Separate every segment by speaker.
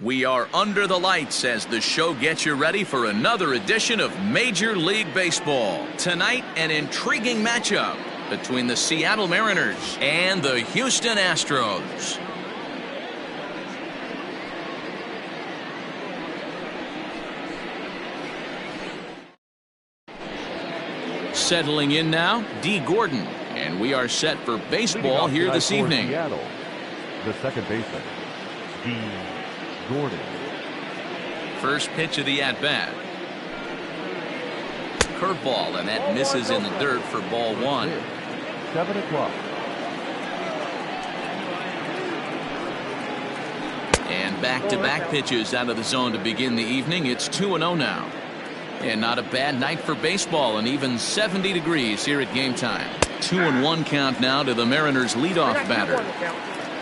Speaker 1: We are under the lights as the show gets you ready for another edition of Major League Baseball. Tonight, an intriguing matchup between the Seattle Mariners and the Houston Astros. Settling in now, Dee Gordon, and we are set for baseball here this evening.
Speaker 2: Seattle, the second baseman, Dee Gordon.
Speaker 1: First pitch of the at-bat. Curveball, and that misses in the dirt for ball one.
Speaker 2: 7 o'clock.
Speaker 1: And back-to-back pitches out of the zone to begin the evening. It's 2-0 now. And not a bad night for baseball, and even 70 degrees here at game time. 2-1 count now to the Mariners' leadoff batter.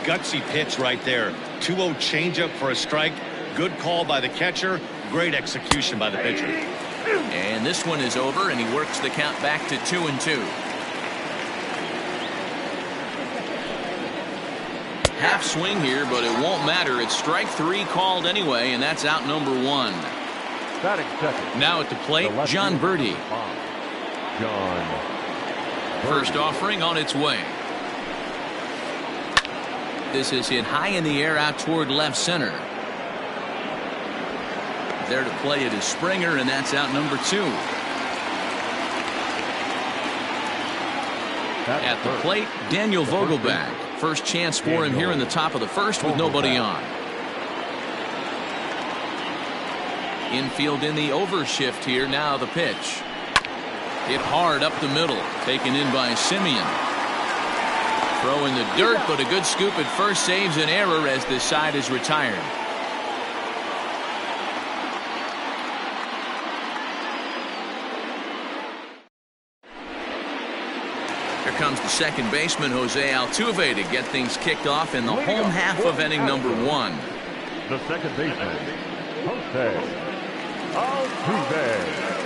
Speaker 3: Gutsy pitch right there. 2-0 changeup for a strike. Good call by the catcher. Great execution by the pitcher.
Speaker 1: And this one is over, and he works the count back to 2-2. Half swing here, but it won't matter. It's strike three called anyway, and that's out number one.
Speaker 2: Batting second.
Speaker 1: Now at the plate, Jon Berti. First offering on its way. This is hit high in the air out toward left center. There to play it is Springer, and that's out number two. At the plate, Daniel Vogelbach. First chance for him here in the top of the first with nobody on. Infield in the overshift here. Now the pitch. Hit hard up the middle. Taken in by Simeon. Throw in the dirt, but a good scoop at first saves an error as this side is retired. Here comes the second baseman, Jose Altuve, to get things kicked off in the home half of inning number one.
Speaker 2: The second baseman, Jose Altuve.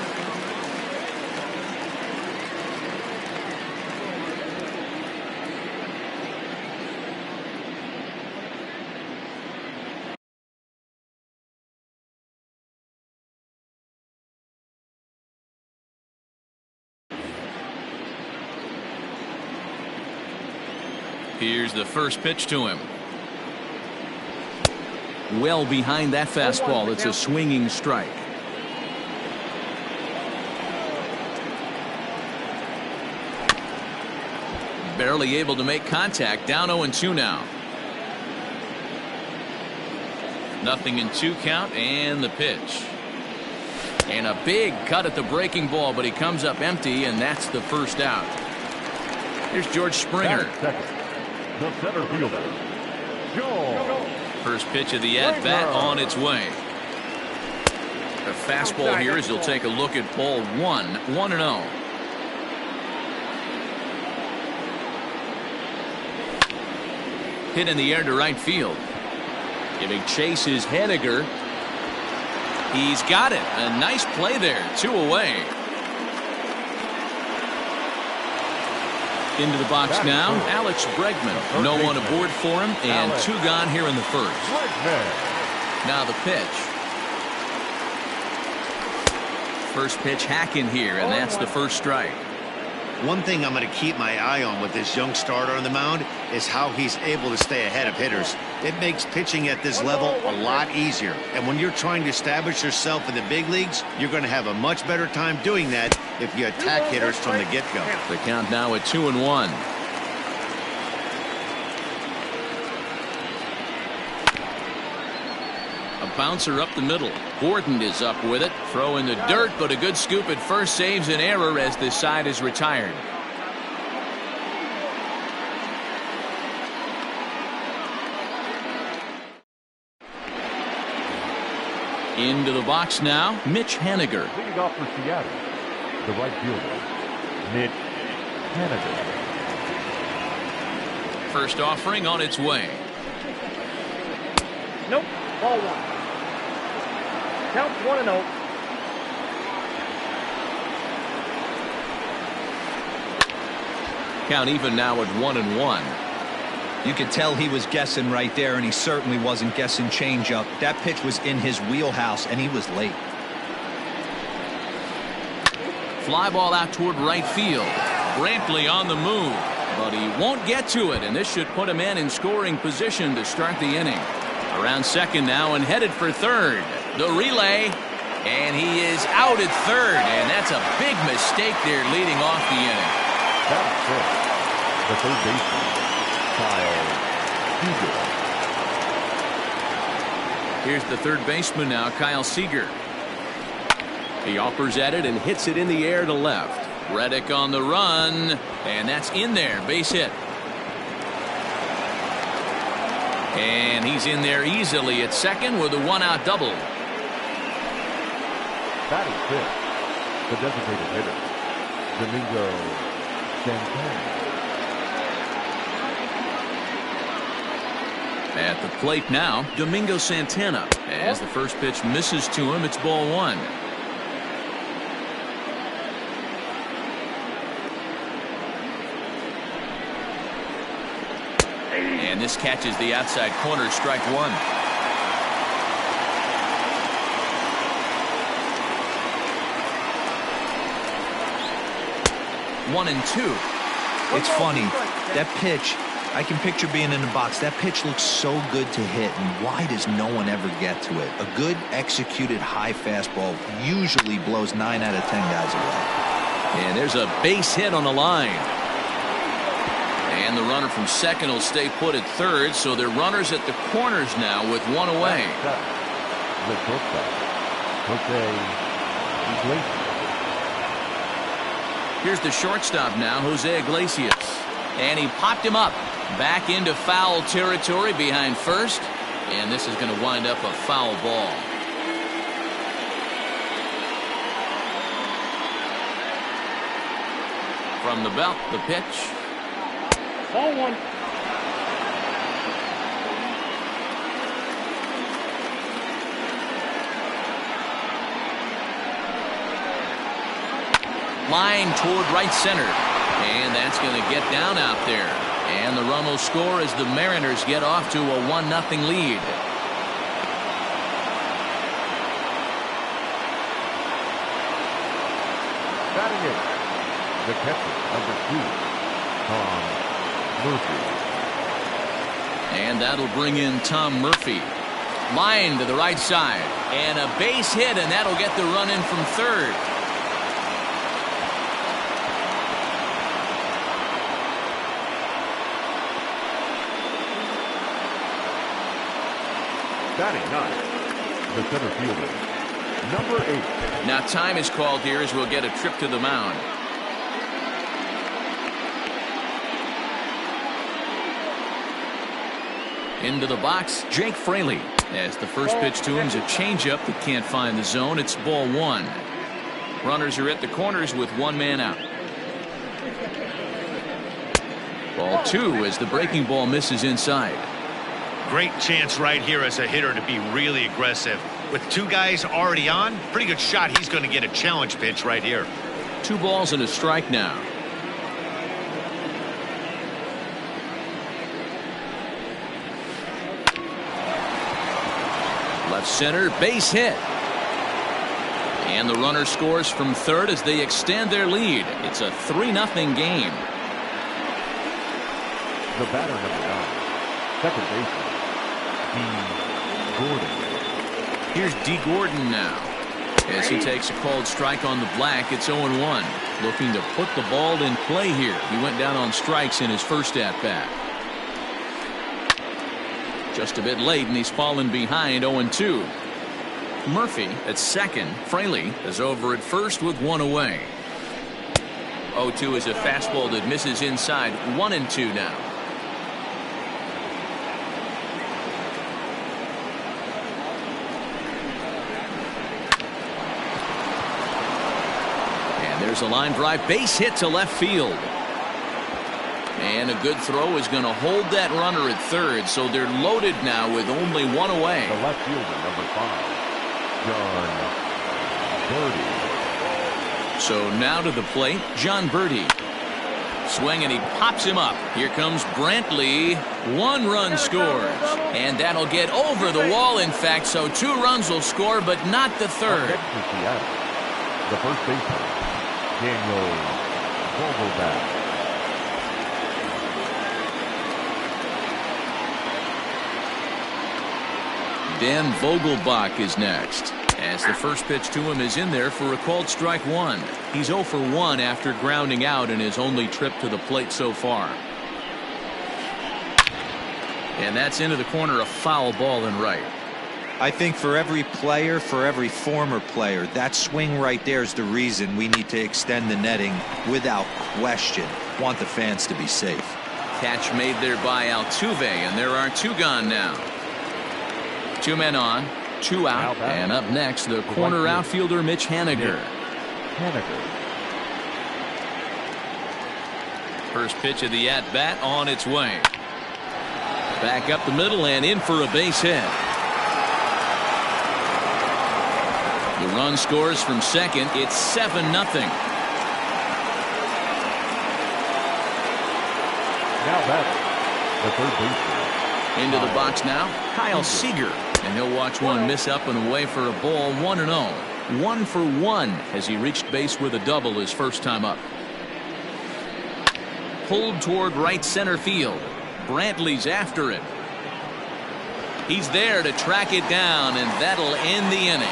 Speaker 1: Here's the first pitch to him. Well behind that fastball. It's a swinging strike. Barely able to make contact. Down 0-2 now. 0-2 count, and the pitch. And a big cut at the breaking ball, but he comes up empty, and that's the first out. Here's George Springer.
Speaker 2: The center fielder, George.
Speaker 1: First pitch of the at-bat on its way. The fastball here as he'll take a look at ball one. 1-0. Hit in the air to right field. Giving chase is Henniger. He's got it. A nice play there. 2 away. Into the box now, Alex Bregman. No one aboard for him, and 2 gone here in the first. Now the pitch. First pitch hack in here, and that's the first strike.
Speaker 3: One thing I'm going to keep my eye on with this young starter on the mound is how he's able to stay ahead of hitters. It makes pitching at this level a lot easier. And when you're trying to establish yourself in the big leagues, you're going to have a much better time doing that if you attack hitters from the get-go.
Speaker 1: The count now at 2-1. A bouncer up the middle. Gordon is up with it. Throw in the dirt, but a good scoop at first saves an error as this side is retired. Into the box now, Mitch Haniger.
Speaker 2: Leading off for Seattle, the right fielder, Mitch Haniger.
Speaker 1: First offering on its way.
Speaker 4: Nope, ball one. Count 1-0.
Speaker 1: Count even now at 1-1.
Speaker 5: You could tell he was guessing right there, and he certainly wasn't guessing changeup. That pitch was in his wheelhouse, and he was late.
Speaker 1: Fly ball out toward right field. Brantley on the move, but he won't get to it, and this should put him in scoring position to start the inning. Around second now and headed for third. The relay, and he is out at third, and that's a big mistake there leading off the inning.
Speaker 2: That's it. The third baseman, Kyle Seager.
Speaker 1: Here's the third baseman now, Kyle Seager. He offers at it and hits it in the air to left. Reddick on the run, and that's in there, base hit. And he's in there easily at second with a one-out double.
Speaker 2: Batting fifth, the designated hitter, Domingo Santana.
Speaker 1: At the plate now, Domingo Santana. As the first pitch misses to him, it's ball one. And this catches the outside corner, strike one. One and two.
Speaker 5: It's funny. That pitch, I can picture being in the box. That pitch looks so good to hit, and why does no one ever get to it? A good executed high fastball usually blows 9 out of 10 guys away.
Speaker 1: And there's a base hit on the line. And the runner from second will stay put at third, so they're runners at the corners now with one away.
Speaker 2: The shortstop, Jose Iglesias.
Speaker 1: Here's the shortstop now, Jose Iglesias. And he popped him up back into foul territory behind first. And this is going to wind up a foul ball. From the belt, the pitch.
Speaker 4: Ball one.
Speaker 1: Line toward right center. And that's going to get down out there. And the run will score as the Mariners get off to a 1-0 lead.
Speaker 2: Batting it, the catcher, number 2. Tom Murphy.
Speaker 1: And that'll bring in Tom Murphy. Line to the right side. And a base hit, and that'll get the run in from third.
Speaker 2: Batting ninth, the center fielder, number 8.
Speaker 1: Now time is called here as we'll get a trip to the mound. Into the box, Jake Fraley. As the first pitch to him is a changeup that can't find the zone. It's ball one. Runners are at the corners with one man out. Ball two as the breaking ball misses inside.
Speaker 3: Great chance right here as a hitter to be really aggressive. With two guys already on, pretty good shot he's going to get a challenge pitch right here.
Speaker 1: 2 balls and a strike now. Left center, base hit. And the runner scores from third as they extend their lead. It's a 3-0 game.
Speaker 2: The batter, number 9, second baseman, D. Gordon.
Speaker 1: Here's D. Gordon now. As he takes a called strike on the black, it's 0-1. Looking to put the ball in play here. He went down on strikes in his first at-bat. Just a bit late, and he's fallen behind 0-2. Murphy at second. Fraley is over at first with one away. 0-2 is a fastball that misses inside. 1-2 now. There's a line drive, base hit to left field. And a good throw is going to hold that runner at third, so they're loaded now with only one away.
Speaker 2: The left fielder, number 5, John Birdie.
Speaker 1: So now to the plate, John Birdie. Swing, and he pops him up. Here comes Brantley. 1 run scores. And that'll get over the wall, in fact, so 2 runs will score, but not the third.
Speaker 2: Next to Seattle, the first baseman, Daniel Vogelbach.
Speaker 1: Dan Vogelbach is next, as the first pitch to him is in there for a called strike 1. He's 0 for 1 after grounding out in his only trip to the plate so far. And that's into the corner, a foul ball and right.
Speaker 5: I think for every player, for every former player, that swing right there is the reason we need to extend the netting without question. Want the fans to be safe.
Speaker 1: Catch made there by Altuve, and there are 2 gone now. 2 men on, 2 out, and up next, the corner outfielder Mitch Haniger. First pitch of the at-bat on its way. Back up the middle and in for a base hit. The run scores from second. It's 7-0.
Speaker 2: Now batting, the third baseman.
Speaker 1: Into the box now, Kyle Seager. And he'll watch one miss up and away for a ball. 1-0. 1 for 1 as he reached base with a double his first time up. Pulled toward right center field. Brantley's after it. He's there to track it down, and that'll end the inning.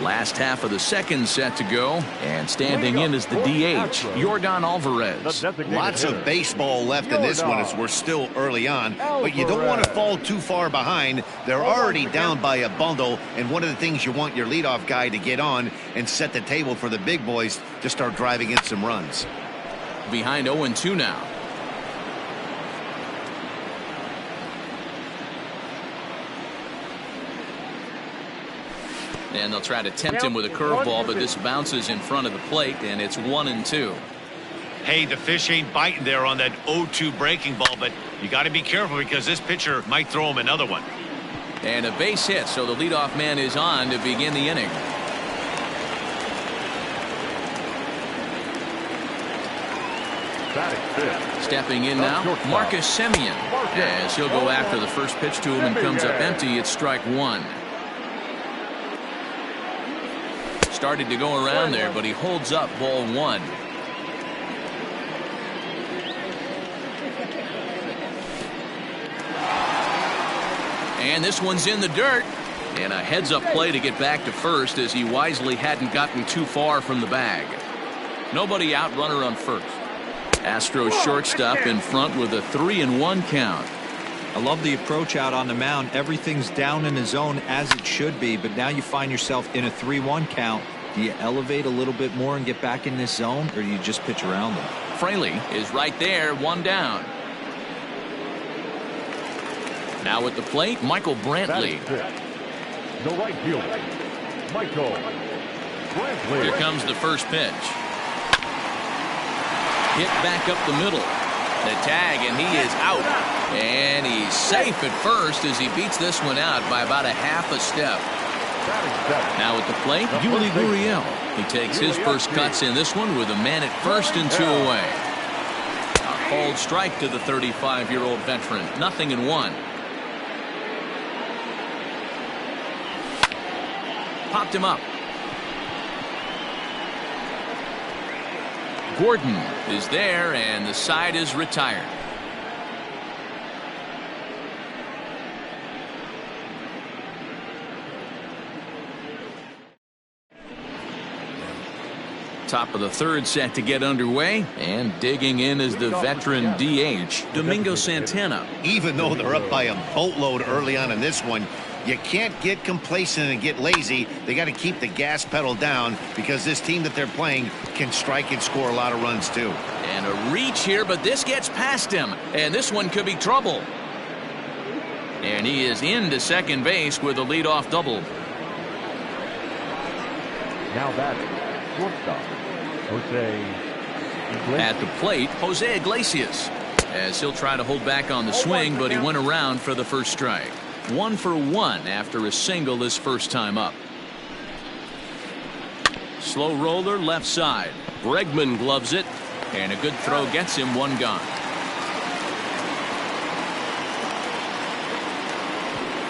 Speaker 1: Last half of the second set to go, and standing in is the DH, Yordan Alvarez.
Speaker 3: Lots of baseball left in this one as we're still early on, but you don't want to fall too far behind. They're already down by a bundle, and one of the things you want your leadoff guy to get on and set the table for the big boys to start driving in some runs.
Speaker 1: Behind 0-2 now. And they'll try to tempt him with a curveball, but this bounces in front of the plate, and it's 1-2.
Speaker 3: Hey, the fish ain't biting there on that 0-2 breaking ball, but you got to be careful because this pitcher might throw him another one.
Speaker 1: And a base hit, so the leadoff man is on to begin the inning. Stepping in now, Marcus Semien, as he'll go after the first pitch to him and comes up empty. It's strike 1. Started to go around there, but he holds up ball 1. And this one's in the dirt. And a heads-up play to get back to first as he wisely hadn't gotten too far from the bag. Nobody out, runner on first. Astros shortstop in front with a 3-1 count.
Speaker 5: I love the approach out on the mound. Everything's down in the zone as it should be, but now you find yourself in a 3-1 count. Do you elevate a little bit more and get back in this zone, or do you just pitch around them?
Speaker 1: Fraley is right there, 1 down. Now at the plate, Michael Brantley.
Speaker 2: The right fielder, Michael Brantley.
Speaker 1: Here comes the first pitch. Hit back up the middle. The tag, and he is out. And he's safe at first as he beats this one out by about a half a step. Now at the plate, Yuli Gurriel. He takes his first cuts in this one with a man at first and 2 away. A called strike to the 35-year-old veteran. 0-1. Popped him up. Gordon is there, and the side is retired. Top of the third set to get underway, and digging in is the veteran DH, Domingo Santana.
Speaker 3: Even though they're up by a boatload early on in this one, you can't get complacent and get lazy. They got to keep the gas pedal down because this team that they're playing can strike and score a lot of runs too.
Speaker 1: And a reach here, but this gets past him, and this one could be trouble. And he is into second base with a leadoff double.
Speaker 2: Now batting, shortstop, Jose Iglesias.
Speaker 1: At the plate, Jose Iglesias. as he'll try to hold back on the swing, but he went around for the first strike. 1 for 1 after a single his first time up. Slow roller left side. Bregman gloves it, and a good throw gets him one gone.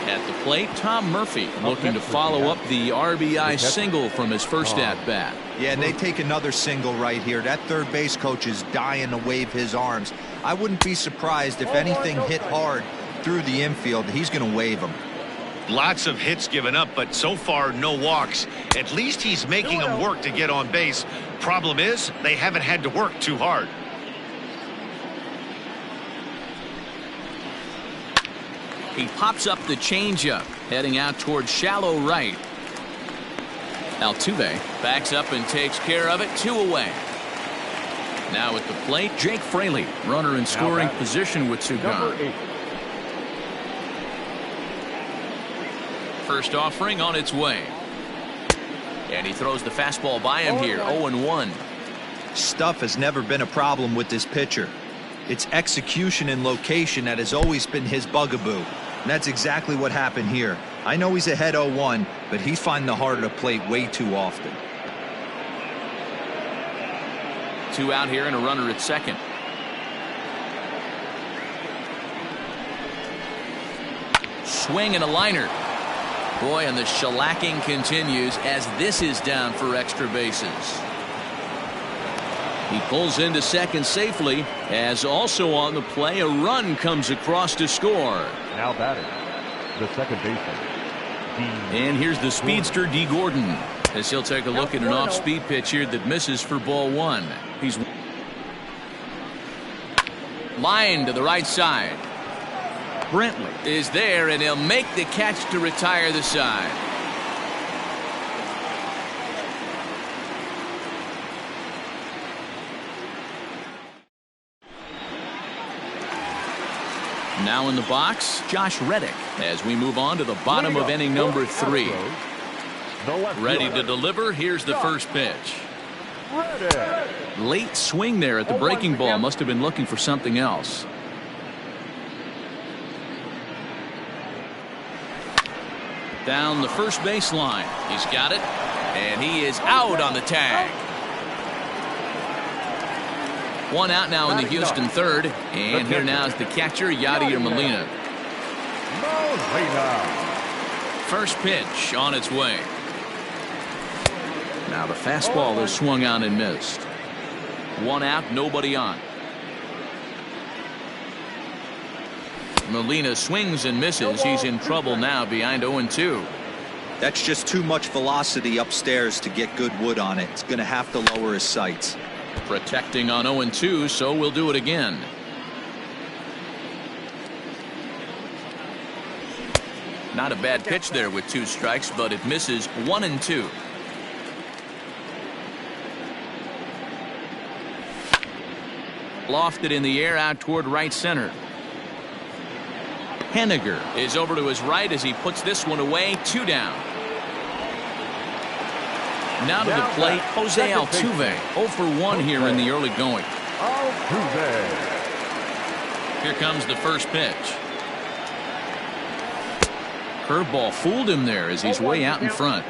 Speaker 1: At the plate, Tom Murphy looking to follow up the RBI single from his first at-bat.
Speaker 5: Yeah, and they take another single right here. That third base coach is dying to wave his arms. I wouldn't be surprised if anything hit hard through the infield. He's going to wave them.
Speaker 3: Lots of hits given up, but so far no walks. At least he's making them work to get on base. Problem is, they haven't had to work too hard.
Speaker 1: He pops up the changeup, heading out towards shallow right. Altuve backs up and takes care of it. 2 away. Now at the plate, Jake Fraley, runner in scoring position with 2 gone. First offering on its way. And he throws the fastball by him here. 0-1.
Speaker 5: Stuff has never been a problem with this pitcher. It's execution and location that has always been his bugaboo. And that's exactly what happened here. I know he's ahead 0-1, but he's finding the heart of the plate way too often.
Speaker 1: 2 out here and a runner at second. Swing and a liner. Boy, and the shellacking continues as this is down for extra bases. He pulls into second safely, as also on the play a run comes across to score.
Speaker 2: Now batting, the second baseman.
Speaker 1: And here's the speedster D. Gordon, as he'll take a look at an off-speed pitch here that misses for ball 1. He's line to the right side. Brentley is there, and he'll make the catch to retire the side. Now in the box, Josh Reddick, as we move on to the bottom of inning number 3. Ready to deliver. Here's the first pitch. Late swing there at the breaking ball. Must have been looking for something else. Down the first baseline. He's got it, and he is out on the tag. 1 out now in the Houston third, and here now is the catcher, Yadier Molina. First pitch on its way. Now the fastball is swung on and missed. 1 out, nobody on. Molina swings and misses. He's in trouble now behind 0-2.
Speaker 5: That's just too much velocity upstairs to get good wood on it. It's going to have to lower his sights.
Speaker 1: Protecting on 0-2, so we'll do it again. Not a bad pitch there with 2 strikes, but it misses 1-2. Lofted in the air out toward right center. Henniger is over to his right as he puts this one away. 2 down. Now to the plate, Jose Altuve. 0 for 1 here in the early going. Here comes the first pitch. Curveball fooled him there as he's way out in front.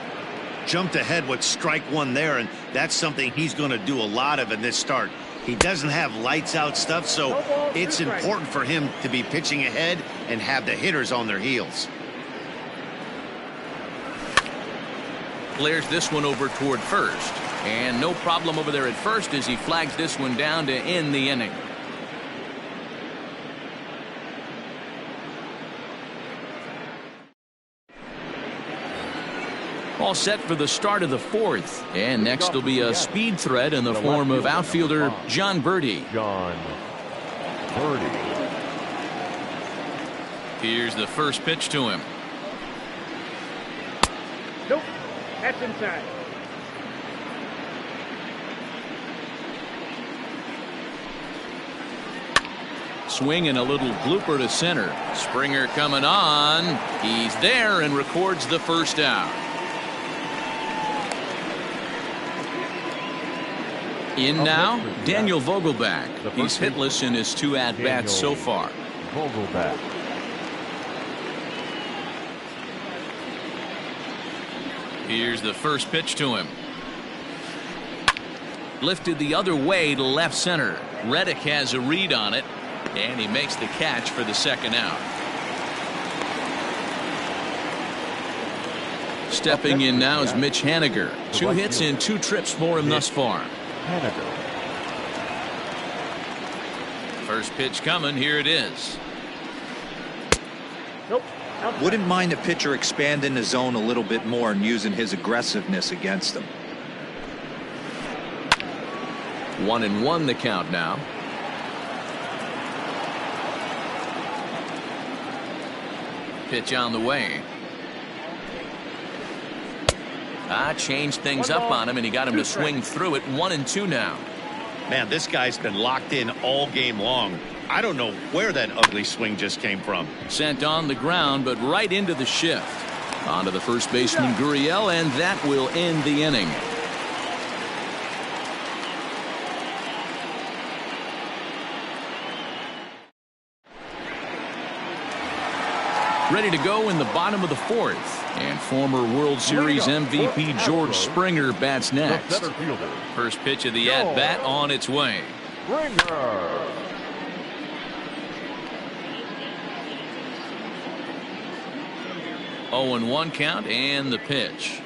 Speaker 3: Jumped ahead with strike 1 there, and that's something he's going to do a lot of in this start. He doesn't have lights out stuff, so it's important for him to be pitching ahead and have the hitters on their heels.
Speaker 1: Clears this one over toward first, and no problem over there at first as he flags this one down to end the inning. All set for the start of the 4th, and next will be a speed threat in the form of outfielder Jon Berti. Here's the first pitch to him.
Speaker 4: Nope, that's inside.
Speaker 1: Swing and a little blooper to center. Springer coming on. He's there and records the first out. In now, Daniel Vogelbach. He's hitless in his 2 at-bats so far.
Speaker 2: Vogelbach.
Speaker 1: Here's the first pitch to him. Lifted the other way to left center. Reddick has a read on it, and he makes the catch for the second out. Stepping in now is Mitch Haniger. 2 hits and 2 trips for him thus far.
Speaker 2: Haniger.
Speaker 1: First pitch coming. Here it is.
Speaker 4: Nope.
Speaker 5: Wouldn't mind a pitcher expanding the zone a little bit more and using his aggressiveness against him.
Speaker 1: 1-1 the count now. Pitch on the way. Changed things up on him, and he got him to swing through it. 1-2 now.
Speaker 3: Man, this guy's been locked in all game long. I don't know where that ugly swing just came from.
Speaker 1: Sent on the ground, but right into the shift. On to the first baseman, Gurriel, and that will end the inning. Ready to go in the bottom of the 4th. And former World Series MVP George Springer bats next. First pitch of the at-bat on its way.
Speaker 2: Springer.
Speaker 1: 0-1 count and the pitch.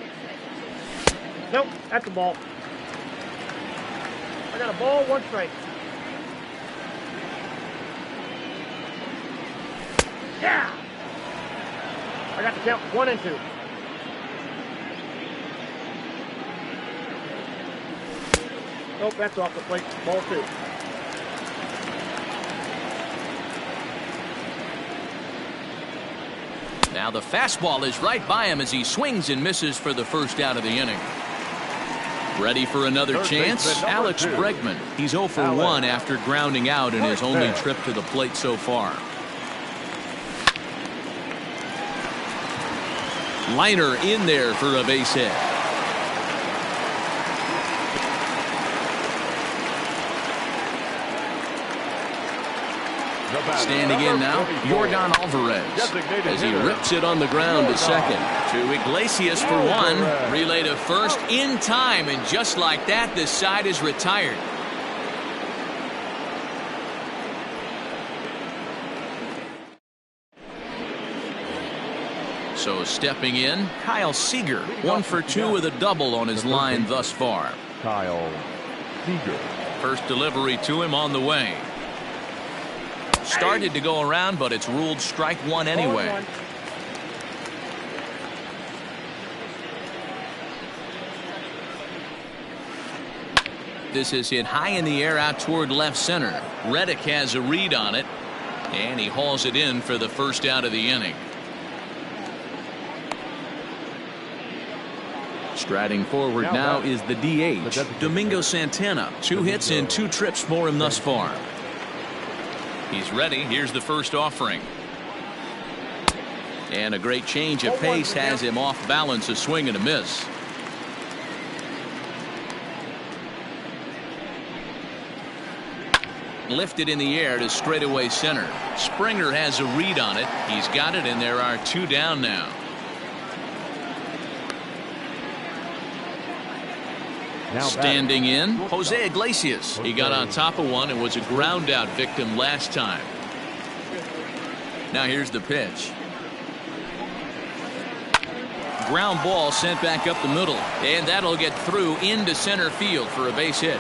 Speaker 4: Nope, that's a ball. I got a ball, 1 strike. Yeah! I got the count 1-2. Nope, that's off the plate. Ball 2.
Speaker 1: Now the fastball is right by him as he swings and misses for the first out of the inning. Ready for another chance? Alex Bregman. He's 0 for 1 after grounding out in his only trip to the plate so far. Liner in there for a base hit. Standing in now, Yordan Alvarez as he rips it on the ground to second. To Iglesias for 1. Relay to first in time, and just like that, this side is retired. So stepping in, Kyle Seager. 1 for 2 with a double on his line thus far.
Speaker 2: Kyle Seager.
Speaker 1: First delivery to him on the way. Started to go around, but it's ruled strike 1 anyway. This is hit high in the air out toward left center. Reddick has a read on it, and he hauls it in for the first out of the inning. Striding forward now is the DH, Domingo Santana. 2 hits and 2 trips for him thus far. He's ready. Here's the first offering. And a great change of pace has him off balance, a swing and a miss. Lifted in the air to straightaway center. Springer has a read on it. He's got it, and there are 2 down now. Standing in, Jose Iglesias. He got on top of one and was a ground out victim last time. Now here's the pitch. Ground ball sent back up the middle, and that'll get through into center field for a base hit.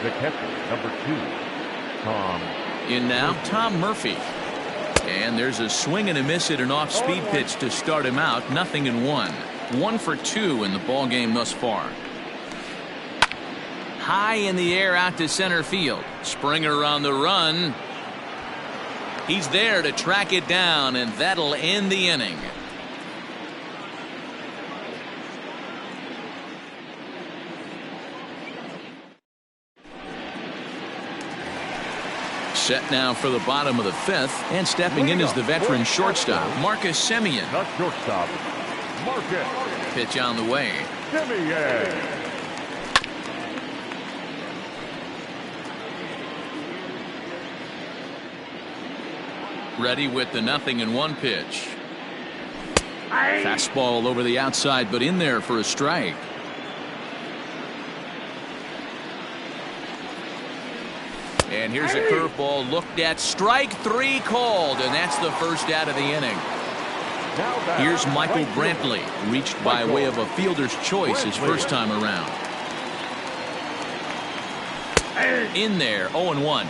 Speaker 2: The catcher, number 2, Tom.
Speaker 1: In now, Tom Murphy. And there's a swing and a miss at an off-speed pitch to start him out. 0-1. 1 for 2 in the ball game thus far. High in the air out to center field. Springer on the run. He's there to track it down, and that'll end the inning. Set now for the bottom of the 5th, and stepping in is the veteran shortstop, Marcus Semien.
Speaker 2: Not shortstop, Marcus
Speaker 1: Pitch on the way.
Speaker 2: Semien.
Speaker 1: Ready with the 0-1 pitch. Fastball over the outside, but in there for a strike. And here's a curveball looked at. Strike 3 called, and that's the first out of the inning. Here's Michael Brantley, reached by way of a fielder's choice his first time around. In there, 0-1.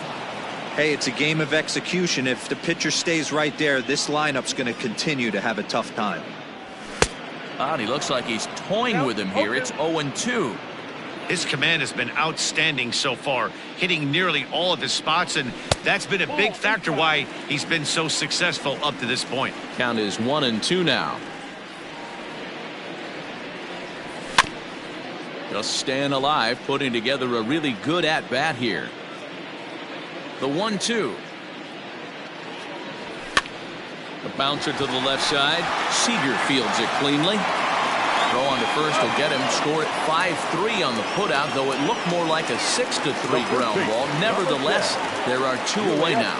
Speaker 5: Hey, it's a game of execution. If the pitcher stays right there, this lineup's going to continue to have a tough time.
Speaker 1: Oh, and he looks like he's toying with him here. It's 0-2.
Speaker 3: His command has been outstanding so far, hitting nearly all of his spots, and that's been a big factor why he's been so successful up to this point.
Speaker 1: Count is 1-2 now. Just staying alive, putting together a really good at-bat here. The 1-2. The bouncer to the left side. Seager fields it cleanly. Throw on to first will get him. Score at 5-3 on the putout, though it looked more like a 6-3 ground ball. Nevertheless, there are 2 away now.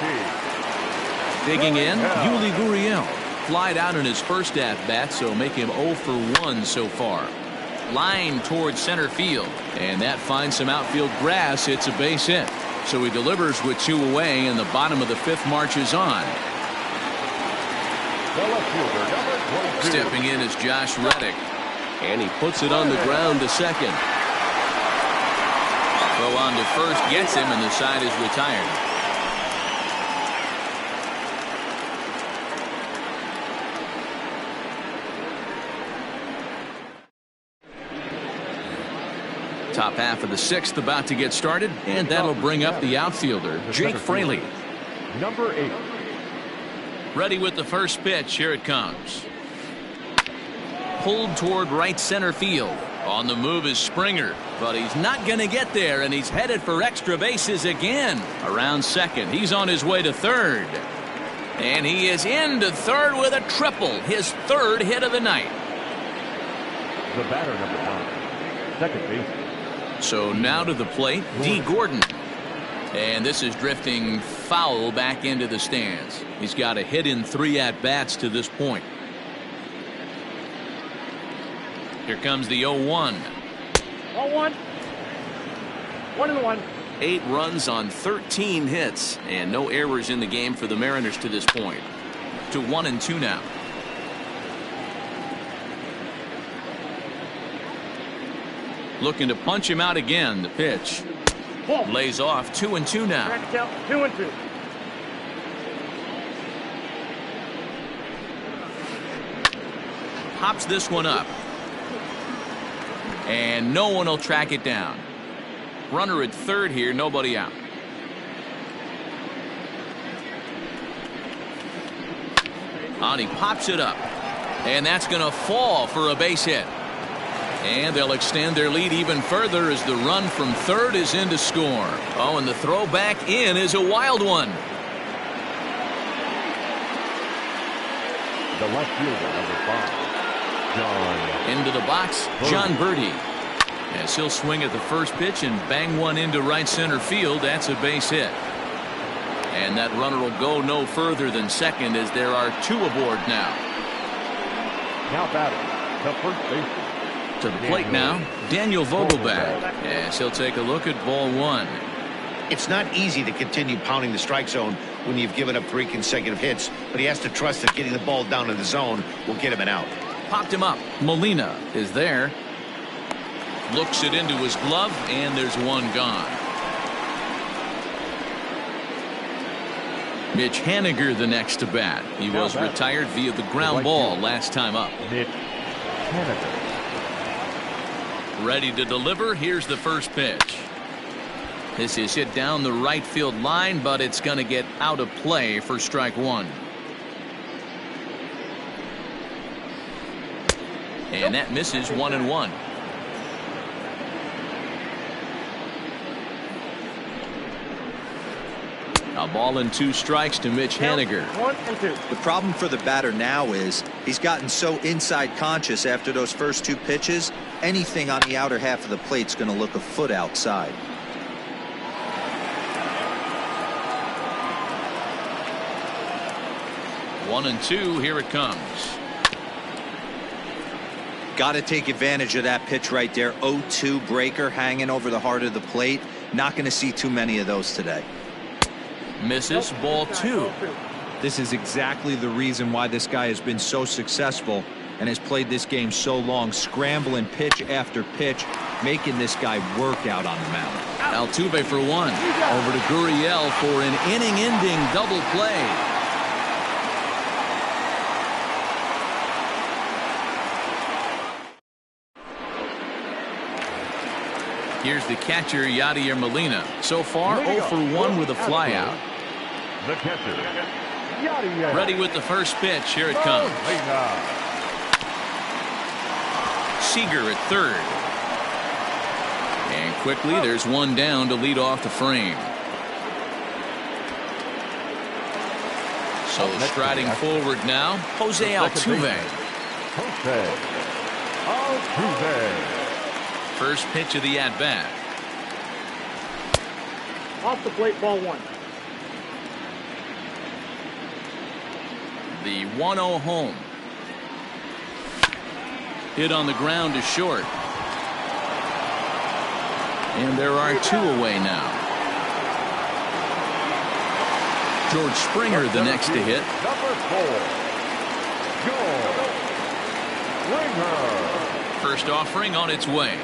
Speaker 1: Digging in, Yuli Gurriel. Flied out in his first at-bat, so make him 0 for 1 so far. Line towards center field, and that finds some outfield grass. It's a base hit. So he delivers with 2 away, and the bottom of the 5th marches on. Stepping in is Josh Reddick. And he puts it on the ground to second. Throw on to first gets him, and the side is retired. Top half of the 6th about to get started, and that'll bring up the outfielder, Jake Fraley.
Speaker 2: Number 8.
Speaker 1: Ready with the first pitch. Here it comes. Pulled toward right center field. On the move is Springer, but he's not going to get there, and he's headed for extra bases again. Around second, he's on his way to third. And he is into third with a triple, his 3rd hit of the night.
Speaker 2: The batter, number 9, second baseman.
Speaker 1: So now to the plate, D. Gordon. And this is drifting foul back into the stands. He's got a hit in 3 at-bats to this point. Here comes the 0-1.
Speaker 4: 0-1. 1-1.
Speaker 1: 8 runs on 13 hits, and no errors in the game for the Mariners to this point. To 1-2 now. Looking to punch him out again. The pitch. Lays off. 2-2 now.
Speaker 4: 2-2.
Speaker 1: Pops this one up. And no one will track it down. Runner at third here, nobody out. And he pops it up. And that's going to fall for a base hit. And they'll extend their lead even further as the run from third is in to score. Oh, and the throw back in is a wild one.
Speaker 2: The left fielder, number 5, John.
Speaker 1: Into the box, John Birdie. As he'll swing at the first pitch and bang one into right center field. That's a base hit. And that runner will go no further than second as there are 2 aboard now.
Speaker 2: Now batting, the first baseman.
Speaker 1: To the plate now, Daniel Vogelbach. As he'll take a look at ball 1.
Speaker 3: It's not easy to continue pounding the strike zone when you've given up 3 consecutive hits, but he has to trust that getting the ball down in the zone will get him an out.
Speaker 1: Popped him up. Molina is there. Looks it into his glove, and there's one gone. Mitch Haniger the next to bat. He was retired via the ground ball last time up.
Speaker 2: Mitch Haniger.
Speaker 1: Ready to deliver. Here's the first pitch. This is hit down the right field line, but it's going to get out of play for strike 1. And that misses 1-1. A ball and 2 strikes to Mitch Haniger.
Speaker 4: 1 and 2.
Speaker 5: The problem for the batter now is he's gotten so inside conscious after those first 2 pitches. Anything on the outer half of the plate's going to look a foot outside.
Speaker 1: One and 2. Here it comes.
Speaker 5: Got to take advantage of that pitch right there. 0-2 breaker hanging over the heart of the plate. Not going to see too many of those today.
Speaker 1: Misses. Ball 2.
Speaker 6: This is exactly the reason why this guy has been so successful and has played this game so long, scrambling pitch after pitch, making this guy work out on the mound.
Speaker 1: Altuve for 1. Over to Gurriel for an inning-ending double play. Here's the catcher, Yadier Molina. So far, 0 for 1 with a flyout.
Speaker 2: The catcher, Yadier.
Speaker 1: Ready with the first pitch. Here it comes. Seager at third. And quickly, there's one down to lead off the frame. So striding forward now, Jose Altuve.
Speaker 2: Jose Altuve.
Speaker 1: First pitch of the at-bat.
Speaker 4: Off the plate, ball 1.
Speaker 1: The 1-0 home. Hit on the ground to short. And there are 2 away now. George Springer the next to hit.
Speaker 2: Number 4, George Springer.
Speaker 1: First offering on its way.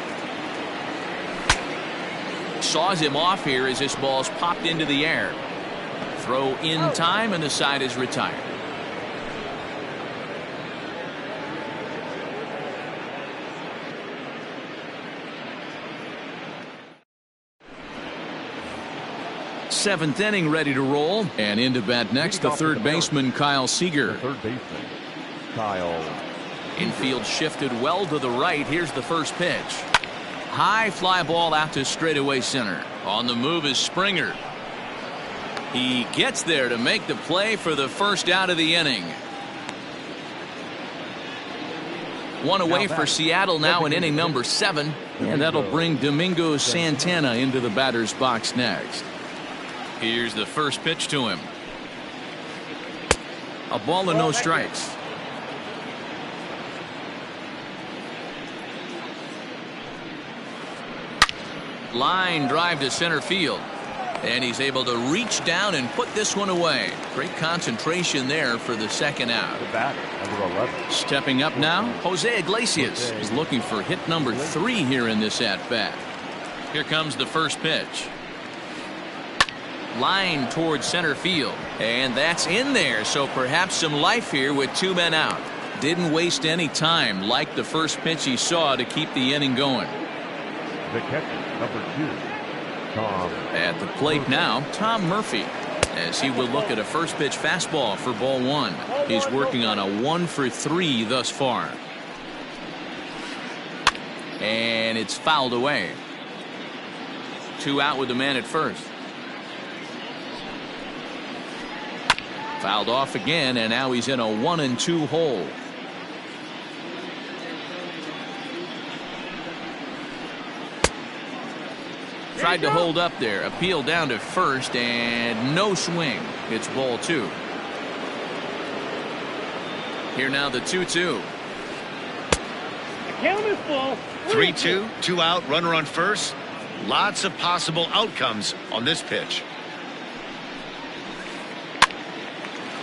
Speaker 1: Saws him off here as this ball's popped into the air. Throw in time and the side is retired. Seventh inning ready to roll, and into bat next the third baseman Kyle Seager.
Speaker 2: Third baseman Kyle.
Speaker 1: Infield shifted well to the right. Here's the first pitch. High fly ball out to straightaway center. On the move is Springer. He gets there to make the play for the first out of the inning. One away for Seattle now in inning number 7, and that'll bring Domingo Santana into the batter's box next. Here's the first pitch to him. A ball and no strikes. Line drive to center field. And he's able to reach down and put this one away. Great concentration there for the second out.
Speaker 2: The batter, number 11.
Speaker 1: Stepping up now, Jose Iglesias is looking for hit number 3 here in this at-bat. Here comes the first pitch. Line towards center field. And that's in there, so perhaps some life here with 2 men out. Didn't waste any time like the first pitch he saw to keep the inning going.
Speaker 2: The catcher, number 2. Tom.
Speaker 1: At the plate now, Tom Murphy, as he will look at a first pitch fastball for ball 1. He's working on a 1 for 3 thus far. And it's fouled away. 2 out with the man at first. Fouled off again, and now he's in a 1-2 hole. Tried to hold up there. Appeal down to first, and no swing. It's ball 2. Here now the 2-2.
Speaker 4: Count is full.
Speaker 3: 3-2, 2 out, runner on first. Lots of possible outcomes on this pitch.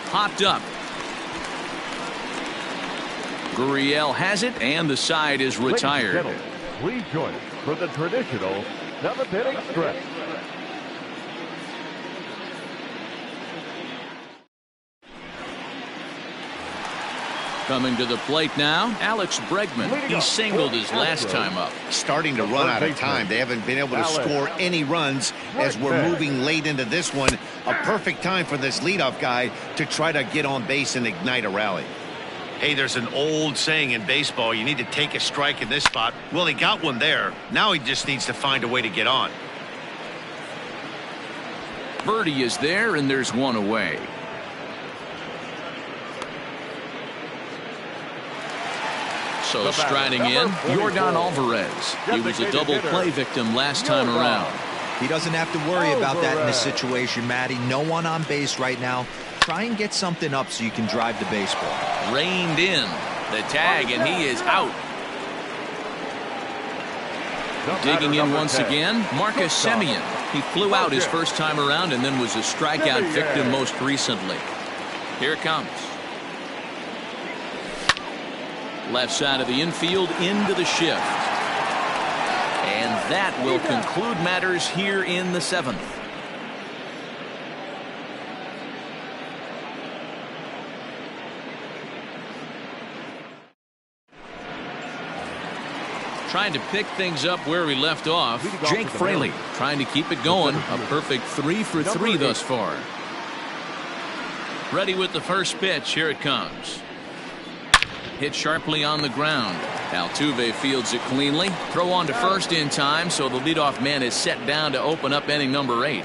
Speaker 1: Popped up. Gurriel has it, and the side is retired.
Speaker 2: Please join us for the traditional 7th inning stretch.
Speaker 1: Coming to the plate now, Alex Bregman. He singled his last time up.
Speaker 3: Starting to run out of time. They haven't been able to score any runs as we're moving late into this one. A perfect time for this leadoff guy to try to get on base and ignite a rally. Hey, there's an old saying in baseball, you need to take a strike in this spot. Well, he got one there. Now he just needs to find a way to get on.
Speaker 1: Birdie is there, and there's one away. So striding in, Yordan Alvarez. He was a double play victim last time around.
Speaker 5: He doesn't have to worry about that in this situation, Matty. No one on base right now. Try and get something up so you can drive the baseball.
Speaker 1: Reined in the tag, and he is out. Digging in once again, Marcus Semien. He flew out his first time around and then was a strikeout victim most recently. Here it comes. Left side of the infield into the shift. And that will conclude matters here in the 7th. Trying to pick things up where we left off. Jake Fraley trying to keep it going. A perfect 3 for 3 thus far. Ready with the first pitch. Here it comes. Hit sharply on the ground. Altuve fields it cleanly. Throw on to first in time, so the leadoff man is set down to open up inning number 8.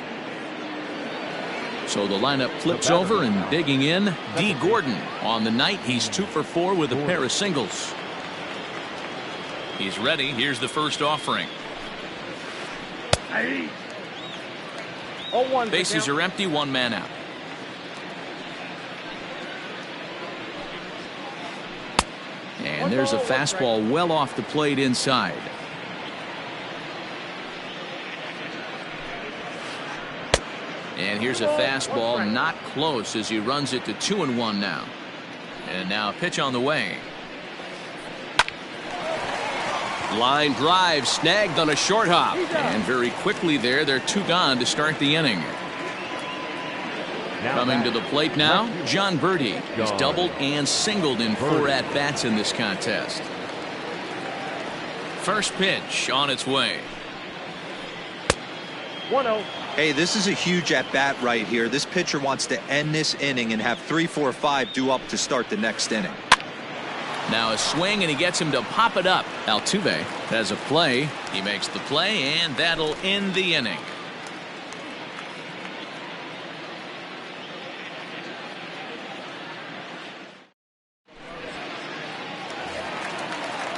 Speaker 1: So the lineup flips over, and digging in, D. Gordon. On the night, he's 2 for 4 with a pair of singles. He's ready. Here's the first offering. Bases are empty, 1 man out. And there's a fastball well off the plate inside. And here's a fastball not close as he runs it to 2-1 now. And now a pitch on the way. Line drive snagged on a short hop. And very quickly they're 2 gone to start the inning. Coming to the plate now, John Birdie. He's doubled and singled in 4 at-bats in this contest. First pitch on its way.
Speaker 4: 1-0.
Speaker 6: Hey, this is a huge at-bat right here. This pitcher wants to end this inning and have 3, 4, 5 due up to start the next inning.
Speaker 1: Now a swing, and he gets him to pop it up. Altuve has a play. He makes the play, and that'll end the inning.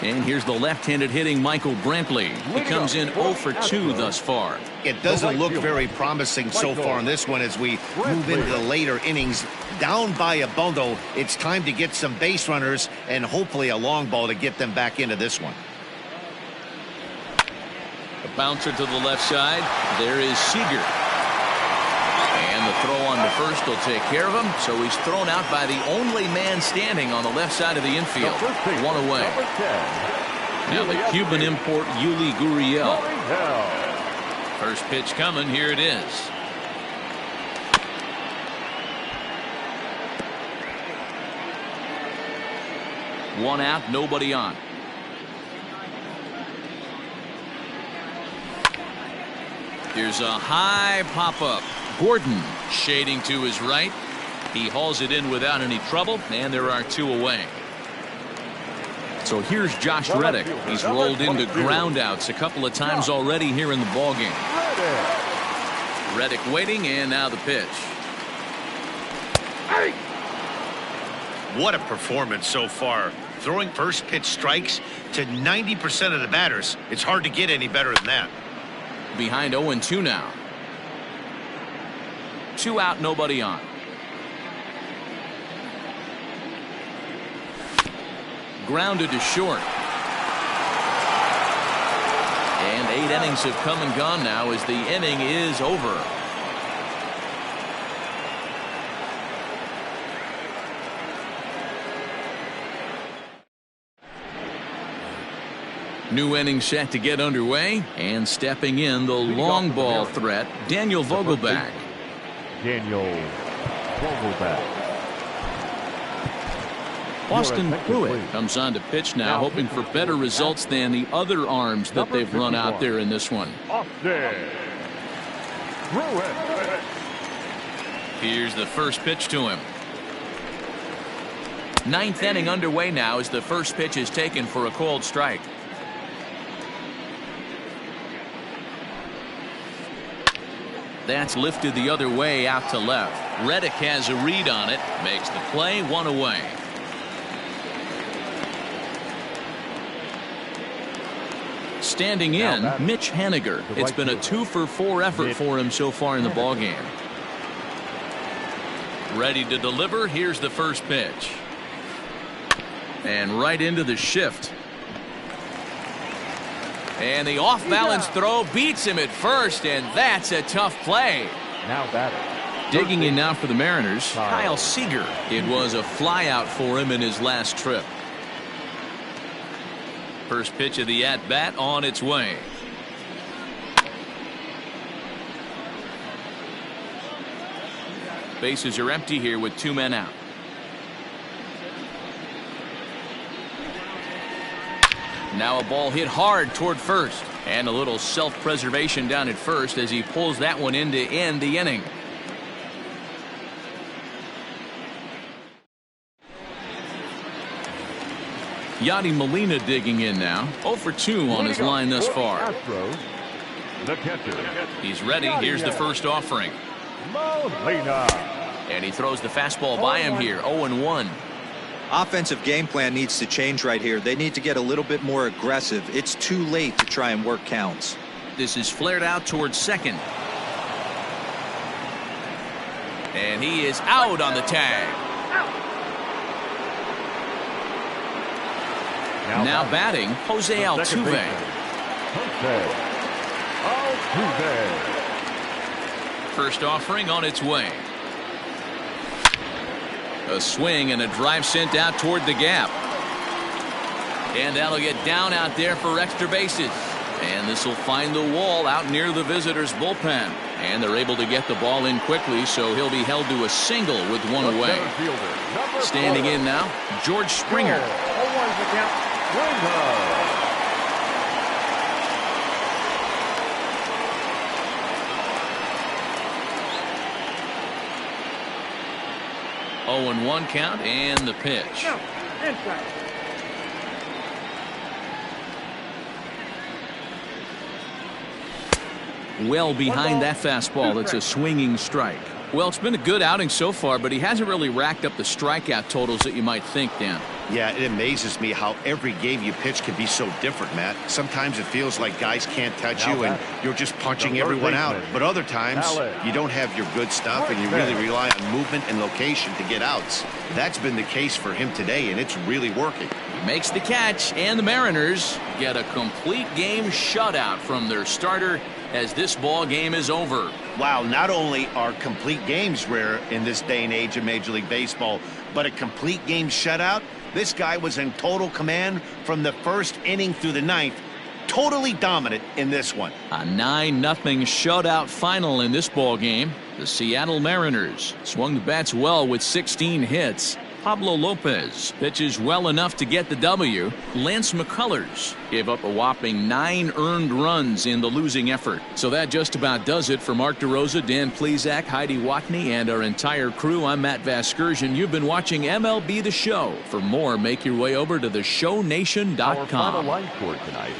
Speaker 1: And here's the left-handed hitting Michael Brantley. He comes in 0 for 2 thus far.
Speaker 3: It doesn't look very promising so far in this one as we move into the later innings. Down by a bundle, it's time to get some base runners and hopefully a long ball to get them back into this one.
Speaker 1: A bouncer to the left side. There is Seager. And the throw on to first will take care of him. So he's thrown out by the only man standing on the left side of the infield. 1 away. Now the Cuban import Yuli Gurriel. First pitch coming. Here it is. One out, nobody on. Here's a high pop-up. Gordon shading to his right. He hauls it in without any trouble, and there are 2 away. So here's Josh Reddick. He's rolled into groundouts a couple of times already here in the ballgame. Reddick waiting, and now the pitch.
Speaker 3: What a performance so far. Throwing first pitch strikes to 90% of the batters. It's hard to get any better than that.
Speaker 1: Behind 0-2 now. 2 out, nobody on. Grounded to short. And 8 innings have come and gone now as the inning is over. New inning set to get underway, and stepping in the long ball threat, Daniel Vogelbach. Austin Pruitt comes on to pitch now, hoping for better results than the other arms that they've run out there in this one. Here's the first pitch to him. 9th inning underway now as the first pitch is taken for a called strike. That's lifted the other way out to left. Reddick has a read on it. Makes the play, 1 away. Standing in, Mitch Haniger. It's been a 2-for-4 effort for him so far in the ballgame. Ready to deliver. Here's the first pitch. And right into the shift. And the off-balance throw beats him at first, and that's a tough play.
Speaker 2: Now batting.
Speaker 1: Digging in now for the Mariners, Kyle Seager. It was a flyout for him in his last trip. First pitch of the at-bat on its way. Bases are empty here with 2 men out. Now a ball hit hard toward first. And a little self-preservation down at first as he pulls that one in to end the inning. Yadi Molina digging in now. 0 for 2 on his line thus far.
Speaker 2: Astros, the catcher.
Speaker 1: He's ready. Here's the first offering.
Speaker 2: Molina.
Speaker 1: And he throws the fastball by him here. 0-1.
Speaker 6: Offensive game plan needs to change right here. They need to get a little bit more aggressive. It's too late to try and work counts.
Speaker 1: This is flared out towards second. And he is out on the tag. Now batting, Jose Altuve. First offering on its way. A swing and a drive sent out toward the gap. And that'll get down out there for extra bases. And this will find the wall out near the visitors' bullpen. And they're able to get the ball in quickly, so he'll be held to a single with 1 away. Standing in now, George Springer. 0-1 count and the pitch. Well behind that fastball. It's a swinging strike. Well, it's been a good outing so far, but he hasn't really racked up the strikeout totals that you might think, Dan.
Speaker 3: Yeah, it amazes me how every game you pitch can be so different, Matt. Sometimes it feels like guys can't touch you and you're just punching everyone out. But other times you don't have your good stuff and you really rely on movement and location to get outs. That's been the case for him today, and it's really working.
Speaker 1: He makes the catch, and the Mariners get a complete game shutout from their starter as this ball game is over.
Speaker 3: Wow, not only are complete games rare in this day and age of Major League Baseball, but a complete game shutout. This guy was in total command from the first inning through the ninth. Totally dominant in this one.
Speaker 1: A 9-0 shutout final in this ball game. The Seattle Mariners swung the bats well with 16 hits. Pablo Lopez pitches well enough to get the W. Lance McCullers gave up a whopping 9 earned runs in the losing effort. So that just about does it for Mark DeRosa, Dan Plesac, Heidi Watney, and our entire crew. I'm Matt Vasgersian. You've been watching MLB The Show. For more, make your way over to theshownation.com.
Speaker 2: Our final line score tonight.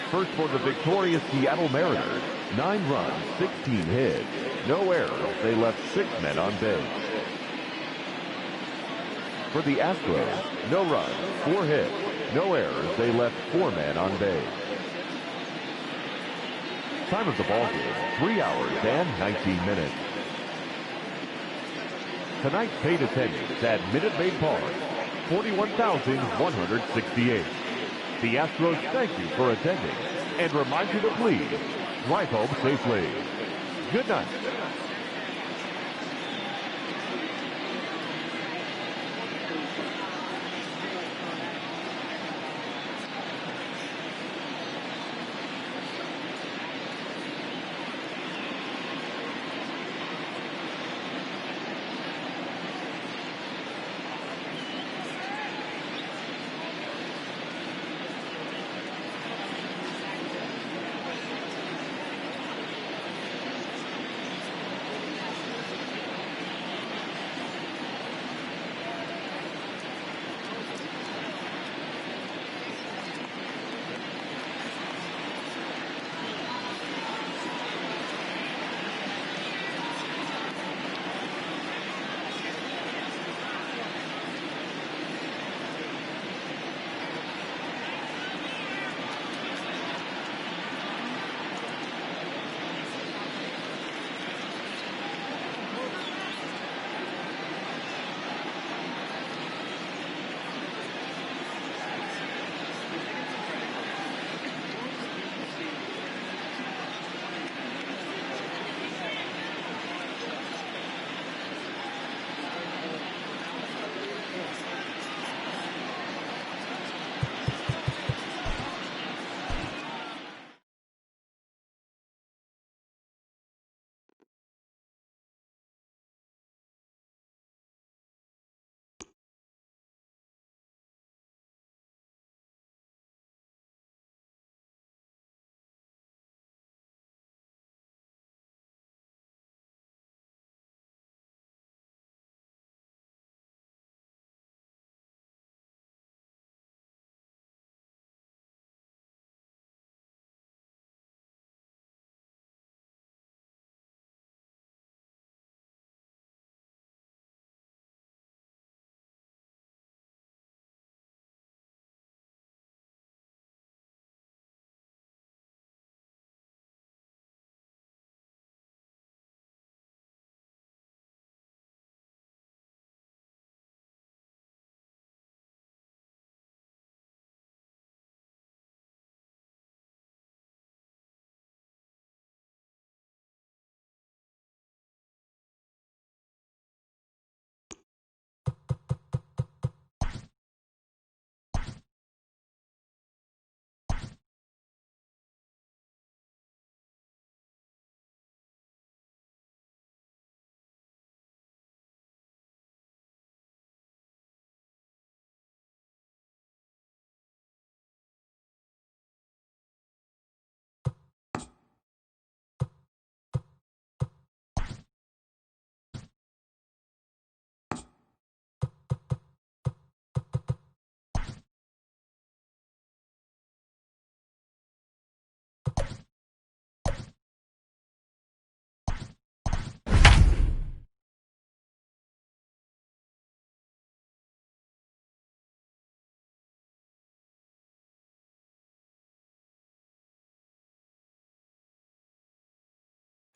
Speaker 2: First for the victorious Seattle Mariners, 9 runs, 16 hits. No errors. They left 6 men on base. For the Astros, no runs, 4 hits, no errors. They left 4 men on base. Time of the ball game, 3 hours and 19 minutes. Tonight's paid attendance at Minute Maid Park, 41,168. The Astros thank you for attending and remind you to please drive home safely. Good night.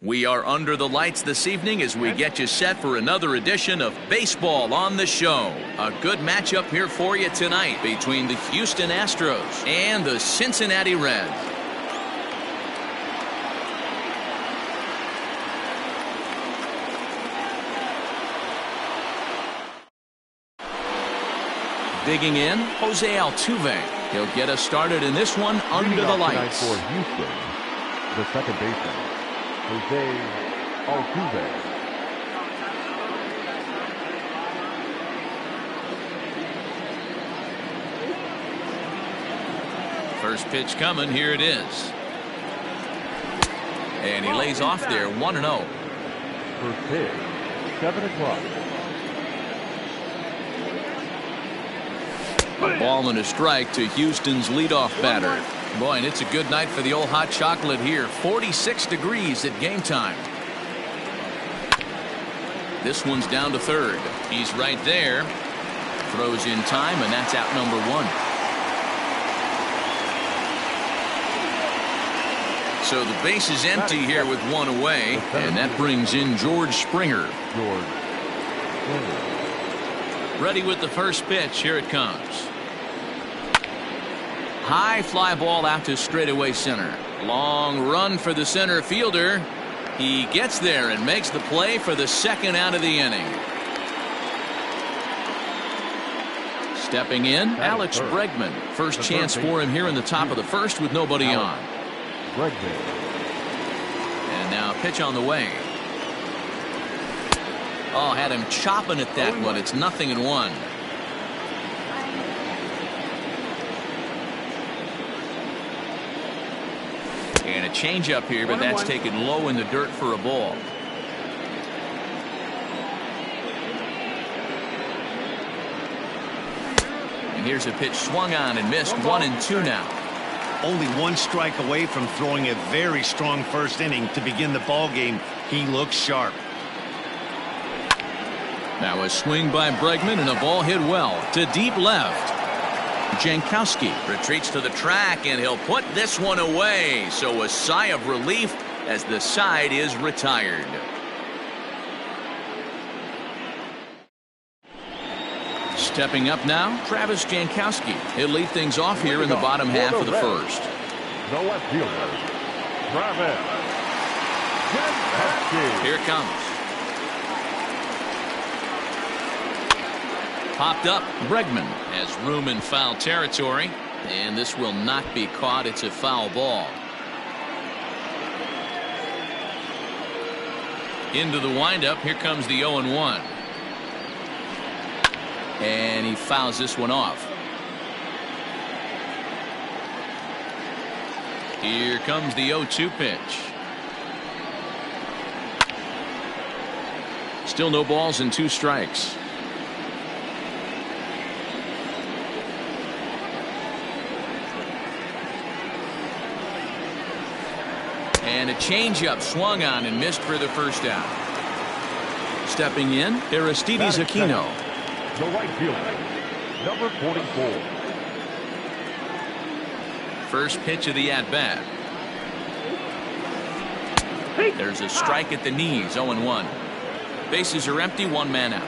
Speaker 1: We are under the lights this evening as we get you set for another edition of Baseball on the Show. A good matchup here for you tonight between the Houston Astros and the Cincinnati Reds. Digging in, Jose Altuve. He'll get us started in this one under the lights.
Speaker 2: For Houston, the second baseman, Jose Altuve.
Speaker 1: First pitch coming, here it is. And he lays off there, 1-0.
Speaker 2: First pitch, 7 o'clock.
Speaker 1: A ball and a strike to Houston's leadoff batter. Boy, and it's a good night for the old hot chocolate here. 46 degrees at game time. This one's down to third. He's right there. Throws in time, and that's out number 1. So the base is empty here with 1 away, and that brings in George Springer. Ready with the first pitch. Here it comes. High fly ball out to straightaway center. Long run for the center fielder. He gets there and makes the play for the second out of the inning. Stepping in, Alex Bregman. First chance for him here in the top of the first with nobody on. And now pitch on the way. Oh, had him chopping at that one. It's 0-1. And a changeup here, but that's taken low in the dirt for a ball. And here's a pitch swung on and missed. 1-2 now.
Speaker 3: Only 1 strike away from throwing a very strong first inning to begin the ball game. He looks sharp.
Speaker 1: Now a swing by Bregman and a ball hit well to deep left. Jankowski retreats to the track and he'll put this one away. So a sigh of relief as the side is retired. Stepping up now, Travis Jankowski. He'll lead things off here in the bottom half of the first.
Speaker 2: The left fielder, Travis Jankowski.
Speaker 1: Here it comes. Popped up. Bregman has room in foul territory, and this will not be caught. It's a foul ball. Into the windup. Here comes the 0-1. And he fouls this one off. Here comes the 0-2 pitch. Still no balls and 2 strikes. And a changeup swung on and missed for the first out. Stepping in, Aristides Aquino.
Speaker 2: The right fielder, number 44.
Speaker 1: First pitch of the at-bat. There's a strike at the knees, 0-1. Bases are empty, 1 man out.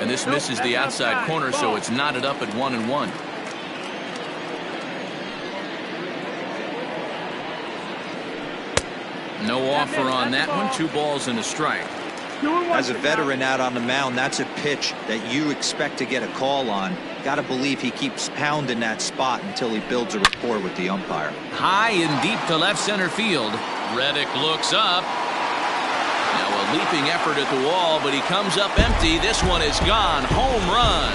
Speaker 1: And this misses the outside corner, so it's knotted up at 1-1. No offer on that one. 2 balls and a strike.
Speaker 5: As a veteran out on the mound, that's a pitch that you expect to get a call on. Got to believe he keeps pounding that spot until he builds a rapport with the umpire.
Speaker 1: High and deep to left center field. Reddick looks up. Now a leaping effort at the wall, but he comes up empty. This one is gone. Home run.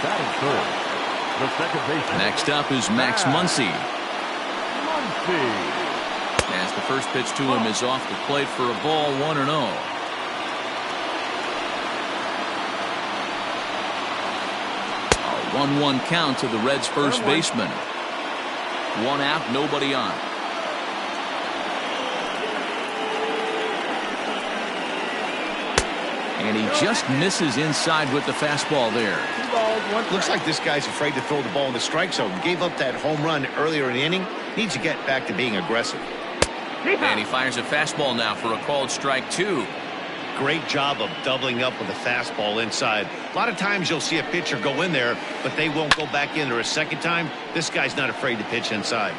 Speaker 2: Batting third, the second baseman.
Speaker 1: Next up is Max Muncy. As the first pitch to him is off the plate for a ball, 1-0. A 1-1 count to the Reds' first baseman. 1 out, nobody on. And he just misses inside with the fastball there.
Speaker 4: 2 balls, 1 strike.
Speaker 3: Looks like this guy's afraid to throw the ball in the strike zone. Gave up that home run earlier in the inning. Needs to get back to being aggressive.
Speaker 1: And he fires a fastball now for a called strike 2.
Speaker 3: Great job of doubling up with a fastball inside. A lot of times you'll see a pitcher go in there, but they won't go back in there a second time. This guy's not afraid to pitch inside.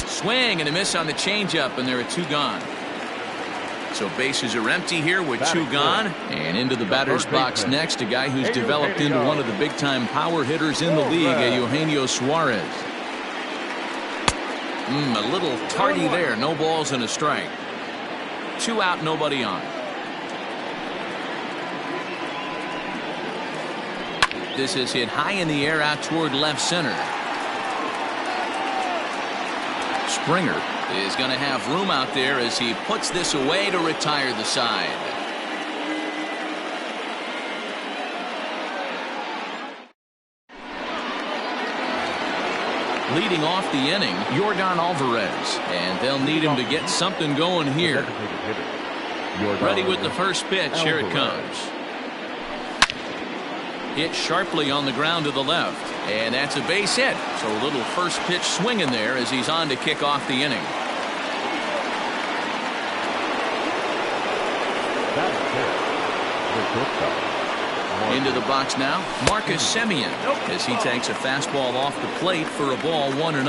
Speaker 1: Swing and a miss on the changeup, and there are 2 gone. So bases are empty here with 2 gone. And into the batter's box next, a guy who's developed into one of the big-time power hitters in the league, Eugenio Suarez. A little tardy there. No balls and a strike. 2 out, nobody on. This is hit high in the air out toward left center. Springer is going to have room out there as he puts this away to retire the side. Leading off the inning, Yordan Alvarez, and they'll need him to get something going here. Ready with the first pitch. Here it comes. Hit sharply on the ground to the left, and that's a base hit. So a little first pitch swinging there as he's on to kick off the inning. Into the box now, Marcus Semien, as he takes a fastball off the plate for a ball, 1-0.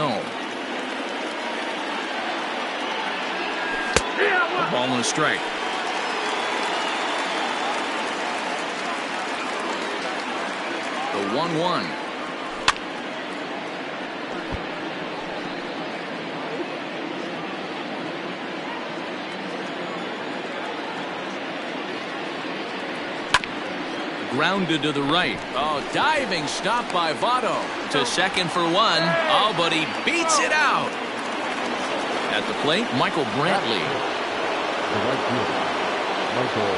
Speaker 1: A ball and a strike. The 1-1. Grounded to the right. Oh, diving stop by Votto. To second for 1. Oh, but he beats it out. At the plate, Michael Brantley.
Speaker 2: The right fielder, Michael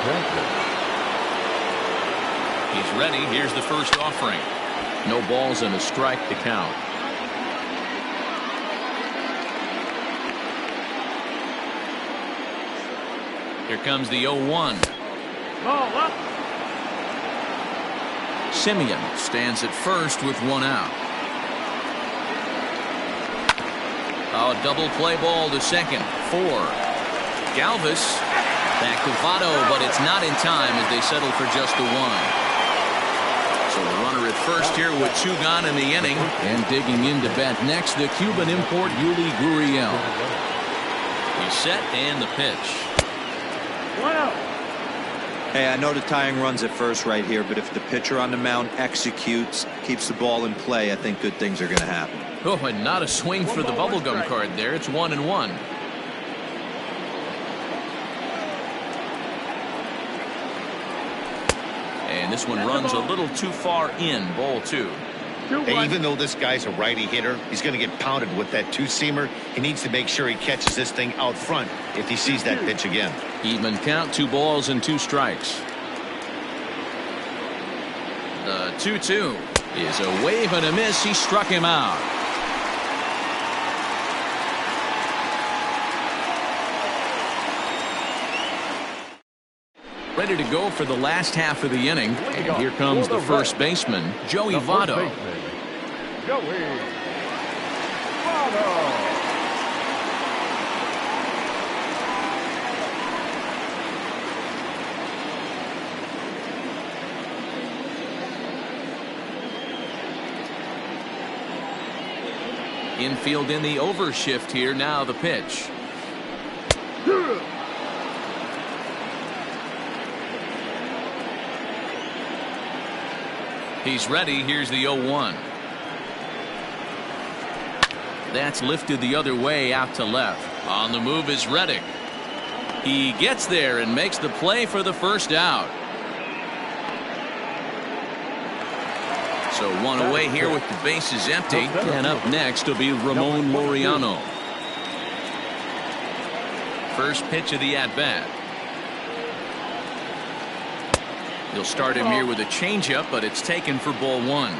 Speaker 2: Brantley.
Speaker 1: He's ready. Here's the first offering. No balls and a strike to count. Here comes the 0-1.
Speaker 4: Ball up.
Speaker 1: Semien stands at first with 1 out. Oh, double play ball to second. 4. Galvis back to Votto, but it's not in time as they settle for just the 1. So the runner at first here with 2 gone in the inning. And digging in to bat next, the Cuban import Yuli Gurriel. He's set and the pitch.
Speaker 4: 1 out.
Speaker 5: Hey, I know the tying run's at first right here, but if the pitcher on the mound executes, keeps the ball in play, I think good things are going to happen.
Speaker 1: Oh, and not a swing for the bubblegum card there. It's 1-1. And this one runs a little too far in. Ball 2.
Speaker 3: Hey, even though this guy's a righty hitter, he's going to get pounded with that 2-seamer. He needs to make sure he catches this thing out front if he sees that pitch again.
Speaker 1: Even count, 2 balls and 2 strikes. The 2-2 is a wave and a miss. He struck him out. Ready to go for the last half of the inning. And here comes the first baseman, Joey Votto.
Speaker 2: Joey Votto.
Speaker 1: Infield in the overshift here. Now the pitch. He's ready. Here's the 0-1. That's lifted the other way out to left. On the move is Reddick. He gets there and makes the play for the first out. So 1 away here with the bases empty. And up next will be Ramon Laureano. First pitch of the at-bat. He'll start him here with a changeup, but it's taken for ball 1.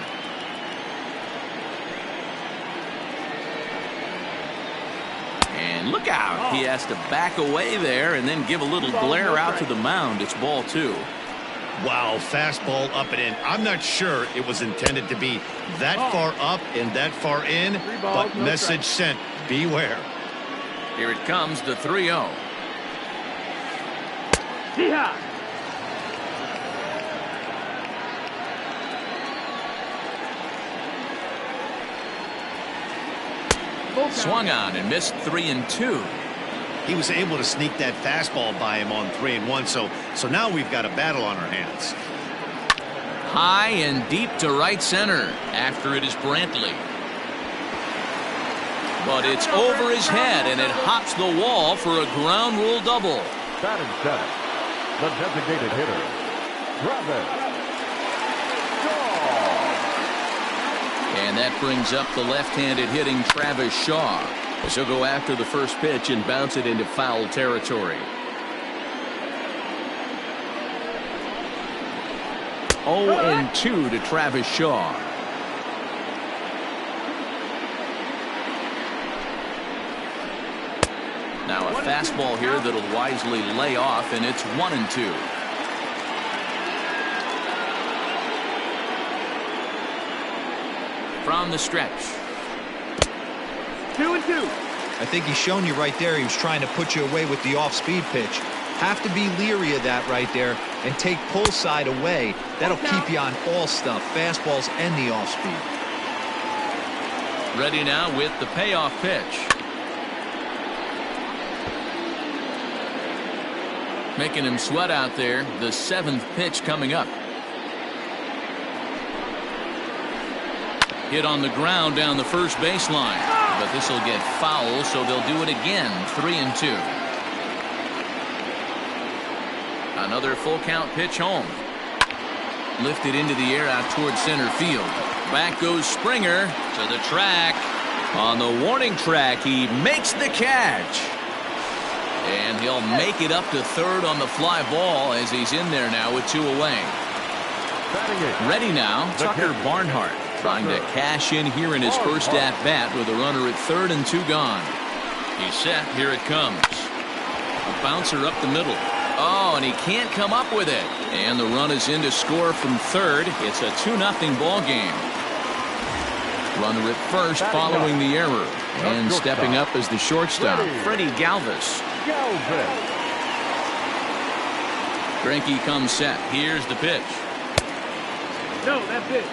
Speaker 1: And look out. He has to back away there and then give a little glare out to the mound. It's ball 2.
Speaker 3: Wow, fastball up and in. I'm not sure it was intended to be that far up and that far in, but message sent. Beware.
Speaker 1: Here it comes, the 3-0.
Speaker 4: Yeah.
Speaker 1: Swung on and missed 3-2.
Speaker 3: He was able to sneak that fastball by him on 3-1, so now we've got a battle on our hands.
Speaker 1: High and deep to right center. After it is Brantley. But it's over his head, and it hops the wall for a ground rule double.
Speaker 2: Batting seventh, the designated hitter, Travis Shaw.
Speaker 1: And that brings up the left-handed hitting Travis Shaw, as he'll go after the first pitch and bounce it into foul territory. 0-2 to Travis Shaw. Now a fastball here that'll wisely lay off, and it's 1-2. From the stretch.
Speaker 4: 2-2.
Speaker 5: I think he's shown you right there he was trying to put you away with the off-speed pitch. Have to be leery of that right there and take pull side away. That'll keep you on all stuff, fastballs and the off-speed.
Speaker 1: Ready now with the payoff pitch. Making him sweat out there. The 7th pitch coming up. Hit on the ground down the first baseline. But this will get foul, so they'll do it again. 3-2. Another full count pitch home. Lifted into the air out towards center field. Back goes Springer to the track. On the warning track, he makes the catch. And he'll make it up to third on the fly ball as he's in there now with 2 away. Ready now, Tucker Barnhart trying to cash in here in his first at bat with a runner at third and 2 gone. He's set. Here it comes. A bouncer up the middle. Oh, and he can't come up with it. And the run is in to score from third. It's a 2-0 ball game. Runner at first following the error. And stepping up as the shortstop, Freddie Galvis. Greinke comes set. Here's the pitch.
Speaker 4: No, that's it.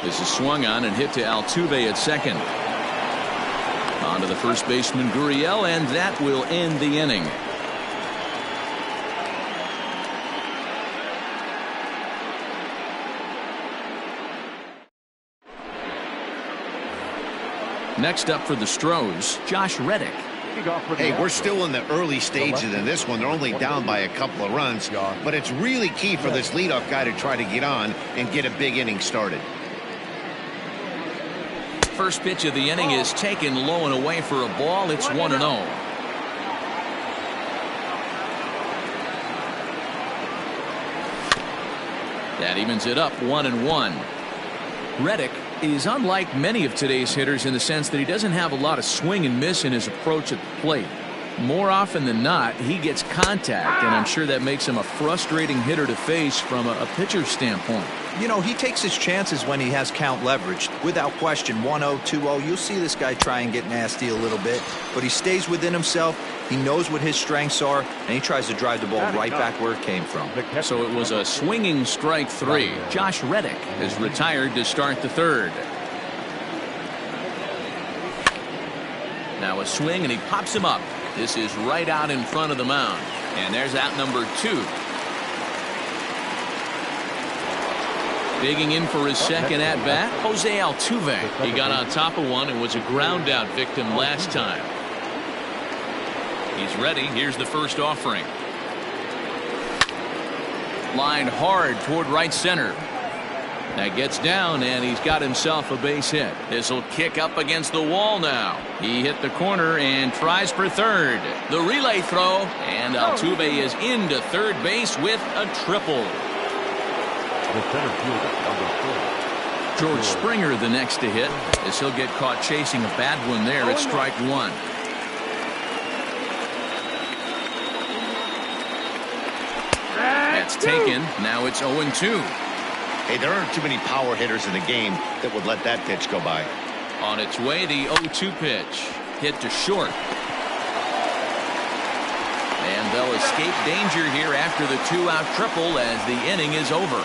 Speaker 1: This is swung on and hit to Altuve at second. On to the first baseman Gurriel, and that will end the inning. Next up for the Stros, Josh Reddick.
Speaker 3: Hey, we're still in the early stages in this one. They're only down by a couple of runs, but it's really key for this leadoff guy to try to get on and get a big inning started.
Speaker 1: First pitch of the inning is taken low and away for a ball. It's 1-0. That evens it up 1-1. Reddick is unlike many of today's hitters in the sense that he doesn't have a lot of swing and miss in his approach at the plate. More often than not, he gets contact, and I'm sure that makes him a frustrating hitter to face from a pitcher's standpoint.
Speaker 5: You know, he takes his chances when he has count leveraged. Without question, 1-0, 2-0, you'll see this guy try and get nasty a little bit, but he stays within himself. He knows what his strengths are, and he tries to drive the ball right back where it came from.
Speaker 1: So it was a swinging strike 3. Josh Reddick is retired to start the third. Now a swing, and he pops him up. This is right out in front of the mound. And there's out number 2. Digging in for his second at-bat, Jose Altuve. He got on top of one and was a ground-out victim last time. He's ready. Here's the first offering. Lined hard toward right center. That gets down, and he's got himself a base hit. This will kick up against the wall now. He hit the corner and tries for third. The relay throw, and Altuve is into third base with a triple.
Speaker 2: The center fielder, number 4.
Speaker 1: George Springer the next to hit, as he'll get caught chasing a bad one there at strike one. That's taken. Now it's 0-2.
Speaker 3: Hey, there aren't too many power hitters in the game that would let that pitch go by.
Speaker 1: On its way, the 0-2 pitch. Hit to short. And they'll escape danger here after the 2-out triple as the inning is over.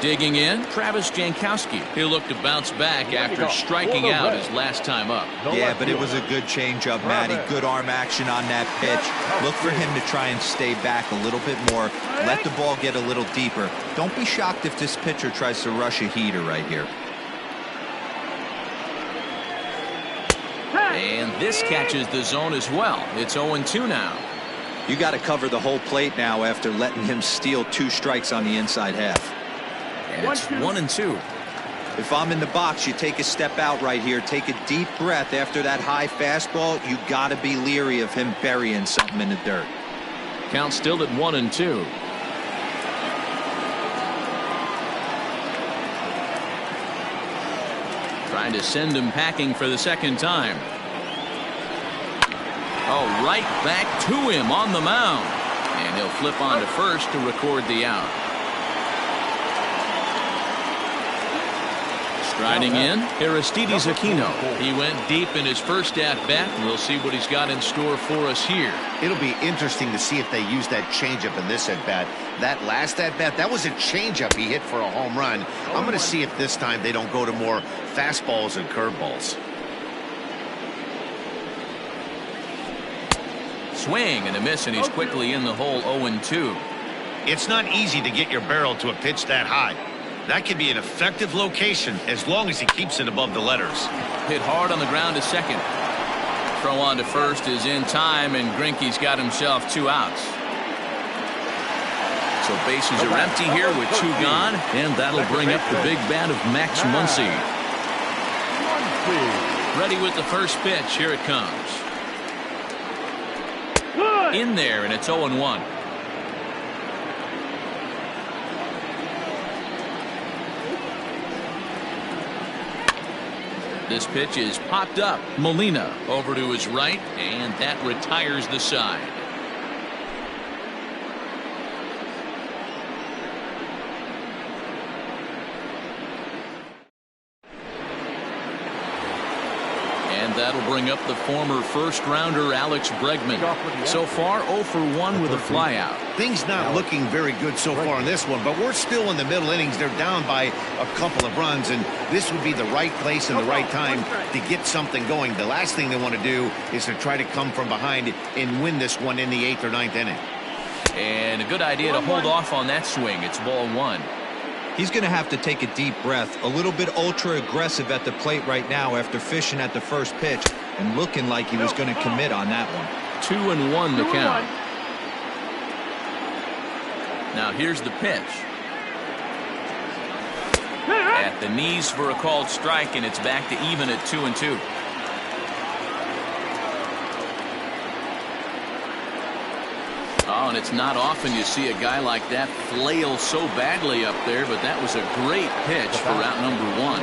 Speaker 1: Digging in, Travis Jankowski. He'll look to bounce back after striking out his last time up.
Speaker 6: Yeah, but it was a good changeup, Matty. Good arm action on that pitch. Look for him to try and stay back a little bit more. Let the ball get a little deeper. Don't be shocked if this pitcher tries to rush a heater right here.
Speaker 1: And this catches the zone as well. It's 0-2 now.
Speaker 6: You got to cover the whole plate now after letting him steal 2 strikes on the inside half.
Speaker 1: And it's 1-2.
Speaker 6: If I'm in the box, you take a step out right here. Take a deep breath after that high fastball. You got to be leery of him burying something in the dirt.
Speaker 1: Count still at 1-2. Trying to send him packing for the second time. Oh, right back to him on the mound. And he'll flip on to first to record the out. Striding in, Aristides Aquino. He went deep in his first at-bat. We'll see what he's got in store for us here.
Speaker 3: It'll be interesting to see if they use that changeup in this at-bat. That last at-bat, that was a changeup he hit for a home run. I'm going to see if this time they don't go to more fastballs and curveballs.
Speaker 1: Swing and a miss, and he's quickly in the hole. 0-2.
Speaker 3: It's not easy to get your barrel to a pitch that high. That could be an effective location as long as he keeps it above the letters.
Speaker 1: Hit hard on the ground to second. Throw on to first is in time, and Greinke's got himself 2 outs. So bases are empty here with 2 gone, and that'll bring up the big bat of Max Muncy. Ready with the first pitch. Here it comes. In there, and it's 0-1. This pitch is popped up. Molina over to his right, and that retires the side. And that'll bring up the former first-rounder Alex Bregman. So far, 0 for 1 with a flyout.
Speaker 3: Things not looking very good so far in this one, but we're still in the middle innings. They're down by a couple of runs, and this would be the right place and the right time to get something going. The last thing they want to do is to try to come from behind and win this one in the 8th or 9th inning.
Speaker 1: And a good idea to hold off on that swing. It's ball 1.
Speaker 6: He's going to have to take a deep breath. A little bit ultra aggressive at the plate right now after fishing at the first pitch and looking like he was going to commit on that one.
Speaker 1: 2-1 the count. Now here's the pitch. At the knees for a called strike, and it's back to even at 2-2. Oh, and it's not often you see a guy like that flail so badly up there, but that was a great pitch for out number 1.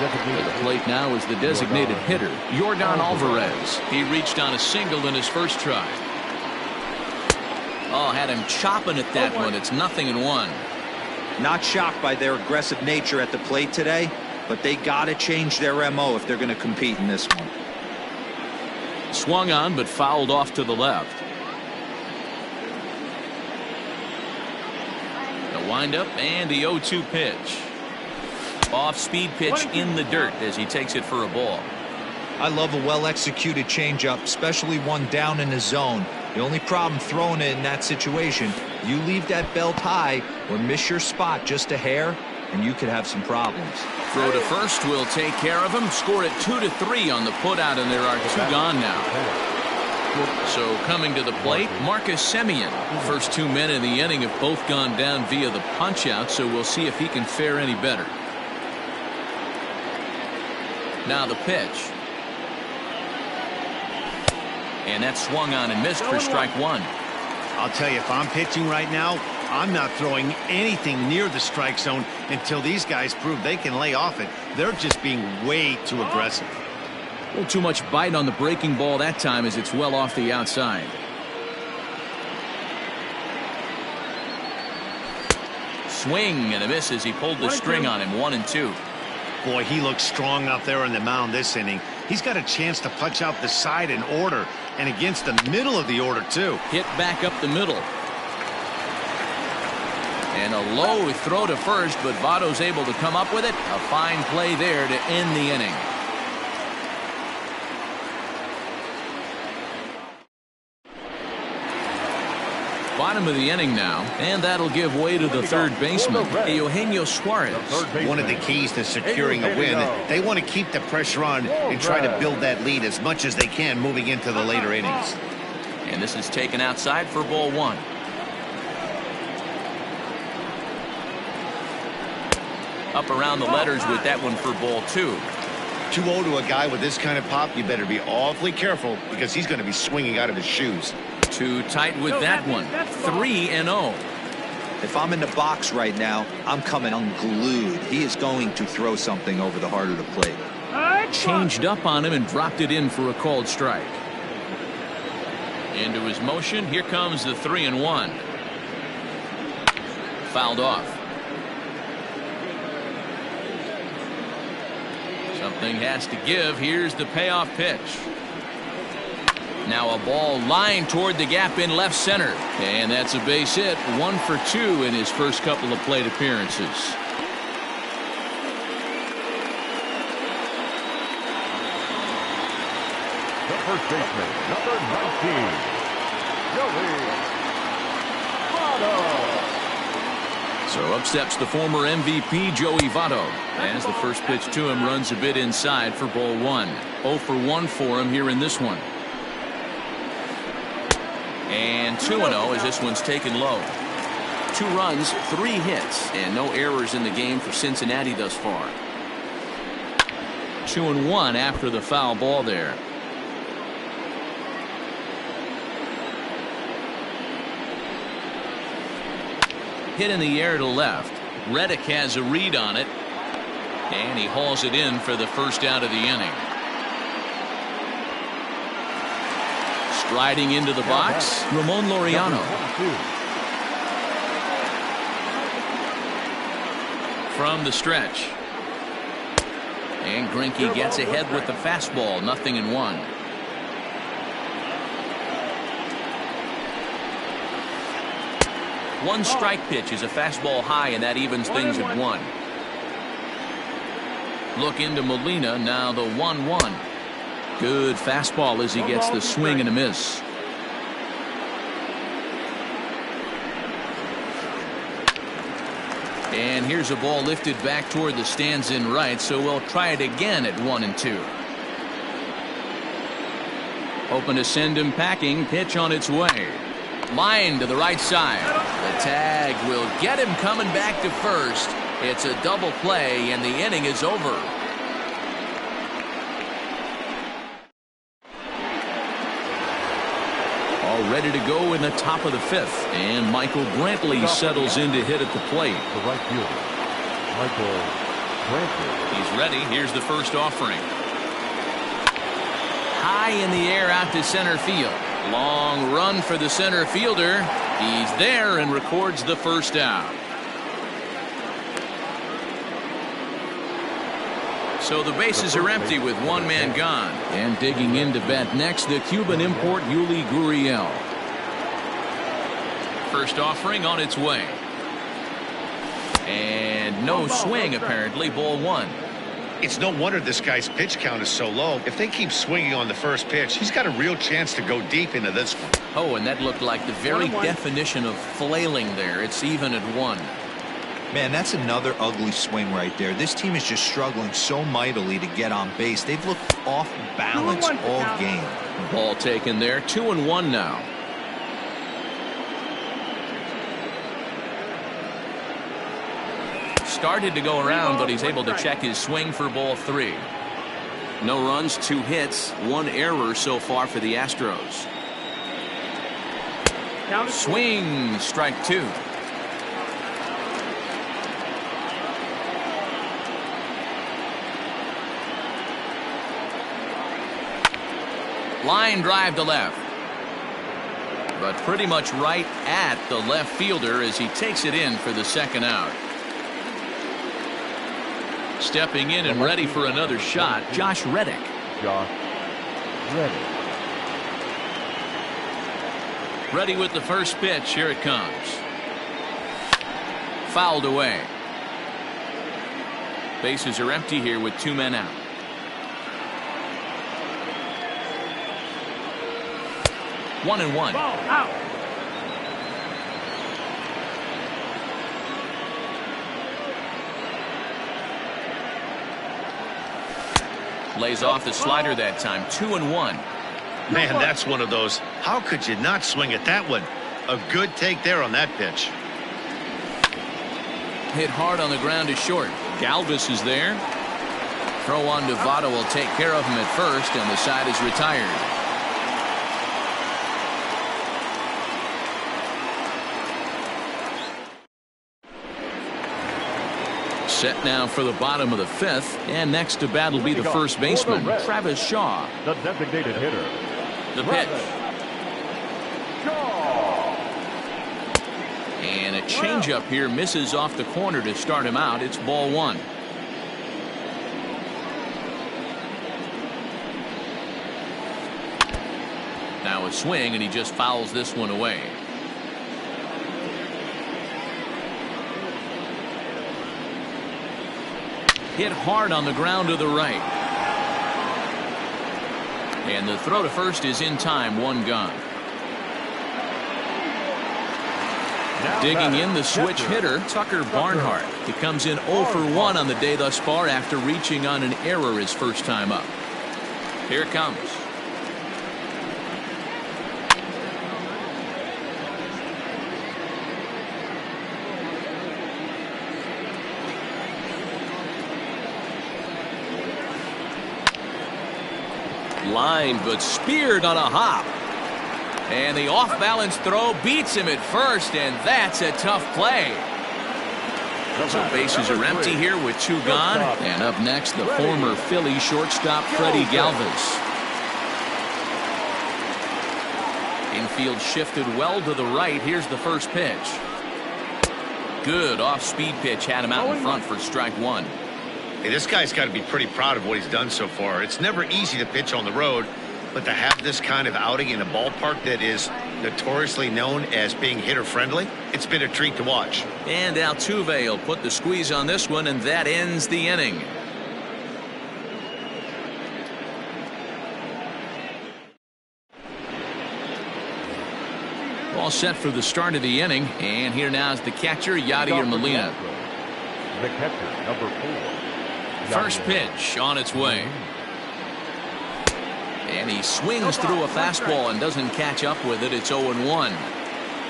Speaker 1: At the plate now is the designated hitter, Yordan Alvarez. He reached on a single in his first try. Oh, had him chopping at that one. It's 0-1.
Speaker 6: Not shocked by their aggressive nature at the plate today, but they got to change their MO if they're going to compete in this one.
Speaker 1: Swung on, but fouled off to the left. The windup and the 0-2 pitch. Off-speed pitch in the dirt as he takes it for a ball.
Speaker 6: I love a well-executed changeup, especially one down in the zone. The only problem throwing it in that situation, you leave that belt high or miss your spot just a hair, and you could have some problems.
Speaker 1: Throw to first will take care of him. Score at 2-3 on the putout, and there are 2 gone now. So coming to the plate, Marcus Semien. First 2 men in the inning have both gone down via the punch-out, so we'll see if he can fare any better. Now the pitch. And that swung on and missed for strike one.
Speaker 3: I'll tell you, if I'm pitching right now, I'm not throwing anything near the strike zone until these guys prove they can lay off it. They're just being way too aggressive.
Speaker 1: A little too much bite on the breaking ball that time as it's well off the outside. Swing and a miss as he pulled the string on him. 1-2.
Speaker 3: Boy, he looks strong out there on the mound this inning. He's got a chance to punch out the side in order, and against the middle of the order, too.
Speaker 1: Hit back up the middle. And a low throw to first, but Votto's able to come up with it. A fine play there to end the inning. Bottom of the inning now, and that'll give way to the third baseman, Eugenio Suarez.
Speaker 3: One of the keys to securing a win, they want to keep the pressure on and try to build that lead as much as they can moving into the later innings.
Speaker 1: And this is taken outside for ball one. Up around the letters with that one for ball two.
Speaker 3: 2-0 to a guy with this kind of pop, you better be awfully careful because he's going to be swinging out of his shoes.
Speaker 1: Too tight with that one. 3-0.
Speaker 5: If I'm in the box right now, I'm coming unglued. He is going to throw something over the heart of the plate.
Speaker 1: Changed up on him and dropped it in for a called strike. Into his motion. Here comes the 3-1. Fouled off. Something has to give. Here's the payoff pitch. Now a ball lined toward the gap in left center. And that's a base hit. 1 for 2 in his first couple of plate appearances.
Speaker 2: The first baseman, number 19, Joey Votto.
Speaker 1: So up steps the former MVP Joey Votto as the first pitch to him runs a bit inside for ball one. 0 for 1 for him here in this one. And 2-0 as this one's taken low. 2 runs, 3 hits, and no errors in the game for Cincinnati thus far. 2-1 after the foul ball there. Hit in the air to left. Reddick has a read on it, and he hauls it in for the first out of the inning. Striding into the box, Ramon Laureano. From the stretch. And Greinke gets ahead with the fastball. 0-1. One strike pitch is a fastball high, and that evens things at 1. Look into Molina, now the 1-1. Good fastball as he gets the swing and a miss. And here's a ball lifted back toward the stands in right, so we'll try it again at 1-2. Hoping to send him packing. Pitch on its way. Line to the right side. The tag will get him coming back to first. It's a double play, and the inning is over. All ready to go in the top of the 5th, and Michael Brantley settles in to hit at the plate.
Speaker 2: The right fielder, Michael Brantley.
Speaker 1: He's ready. Here's the first offering. High in the air out to center field. Long run for the center fielder. He's there and records the first out. So the bases are empty with 1 man gone. And digging in to bat next, the Cuban import Yuli Gurriel. First offering on its way. And no swing apparently. Ball 1.
Speaker 3: It's no wonder this guy's pitch count is so low. If they keep swinging on the first pitch, he's got a real chance to go deep into this one.
Speaker 1: Oh, and that looked like the very definition of flailing there. It's even at 1.
Speaker 5: Man, that's another ugly swing right there. This team is just struggling so mightily to get on base. They've looked off balance all game.
Speaker 1: Ball taken there. 2-1 now. Started to go around, but he's able to check his swing for ball 3. No runs, 2 hits, 1 error so far for the Astros. Swing, strike 2. Line drive to left. But pretty much right at the left fielder as he takes it in for the second out. Stepping in and ready for another shot, Josh Reddick.
Speaker 2: Josh Reddick.
Speaker 1: Ready with the first pitch. Here it comes. Fouled away. Bases are empty here with 2 men out. One and one.
Speaker 4: Ball out.
Speaker 1: Lays off the slider that time. 2-1.
Speaker 3: Man, that's one of those. How could you not swing at that one? A good take there on that pitch.
Speaker 1: Hit hard on the ground to short. Galvis is there. Throw on to Votto will take care of him at first, and the side is retired. Set now for the bottom of the 5th, and next to bat will be the first baseman, Travis Shaw.
Speaker 2: The designated hitter.
Speaker 1: The pitch.
Speaker 2: Shaw.
Speaker 1: And a changeup here misses off the corner to start him out. It's ball 1. Now a swing, and he just fouls this one away. Hit hard on the ground to the right. And the throw to first is in time. 1 gone. Digging in the switch hitter, Tucker Barnhart. He comes in 0 for 1 on the day thus far after reaching on an error his first time up. Here it comes. Line, but speared on a hop. And the off-balance throw beats him at first, and that's a tough play. So bases are empty here with 2 gone. And up next, the former Philly shortstop Freddie Galvis. Infield shifted well to the right. Here's the first pitch. Good off-speed pitch had him out in front for strike 1.
Speaker 3: Hey, this guy's got to be pretty proud of what he's done so far. It's never easy to pitch on the road, but to have this kind of outing in a ballpark that is notoriously known as being hitter-friendly, it's been a treat to watch.
Speaker 1: And Altuve will put the squeeze on this one, and that ends the inning. All set for the start of the inning, and here now is the catcher, Yadier Molina.
Speaker 2: The catcher, number 4.
Speaker 1: First pitch on its way. And he swings through a fastball and doesn't catch up with it. It's 0-1.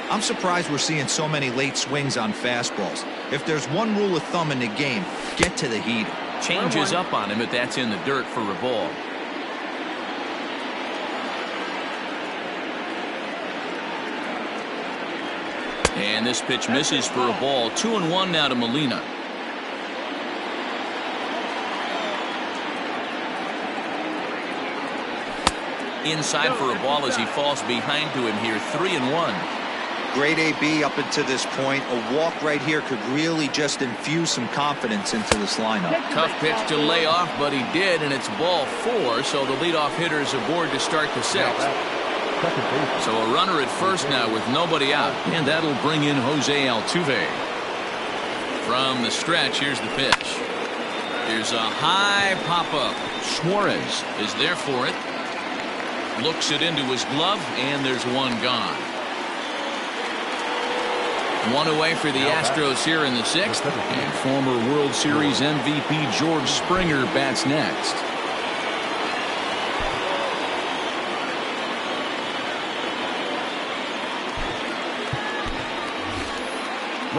Speaker 5: I'm surprised we're seeing so many late swings on fastballs. If there's one rule of thumb in the game, get to the heater.
Speaker 1: Changes up on him, but that's in the dirt for a ball. And this pitch misses for a ball. 2-1 now to Molina. Inside for a ball as he falls behind to him here. 3-1.
Speaker 5: Great AB up until this point. A walk right here could really just infuse some confidence into this lineup.
Speaker 1: Tough pitch to lay off, but he did, and it's ball 4, so the leadoff hitter is aboard to start the 6th. So a runner at first now with nobody out, and that'll bring in Jose Altuve. From the stretch, here's the pitch. Here's a high pop-up. Suarez is there for it. Looks it into his glove, and there's 1 gone. One away for the Astros here in the 6th. And former World Series MVP George Springer bats next.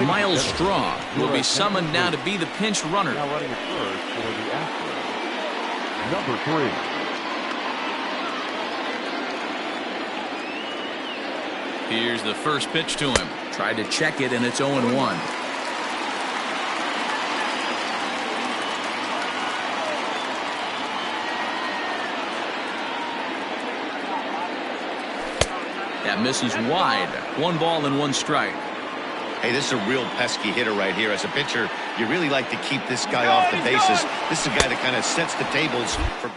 Speaker 1: Miles Straw will be summoned now to be the pinch runner.
Speaker 2: Now running at first for the Astros. Number 3.
Speaker 1: Here's the first pitch to him. Tried to check it, and it's 0-1. That misses wide. 1 ball and 1 strike.
Speaker 3: Hey, this is a real pesky hitter right here. As a pitcher, you really like to keep this guy off the bases. This is a guy that kind of sets the tables for...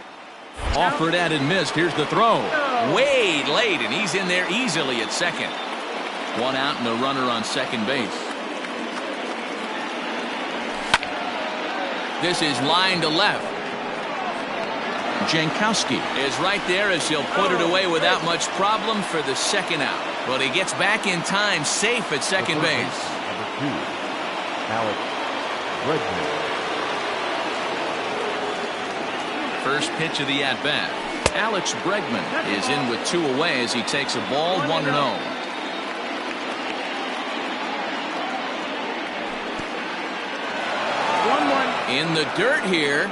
Speaker 1: Offered at and missed. Here's the throw. Way late, and he's in there easily at second. 1 out and a runner on second base. This is line to left. Jankowski is right there as he'll put it away without much problem for the second out. But he gets back in time, safe at second base.
Speaker 2: Number 2, Alex Bregman.
Speaker 1: First pitch of the at-bat. Alex Bregman is in with 2 away as he takes a ball 1-0. In the dirt here.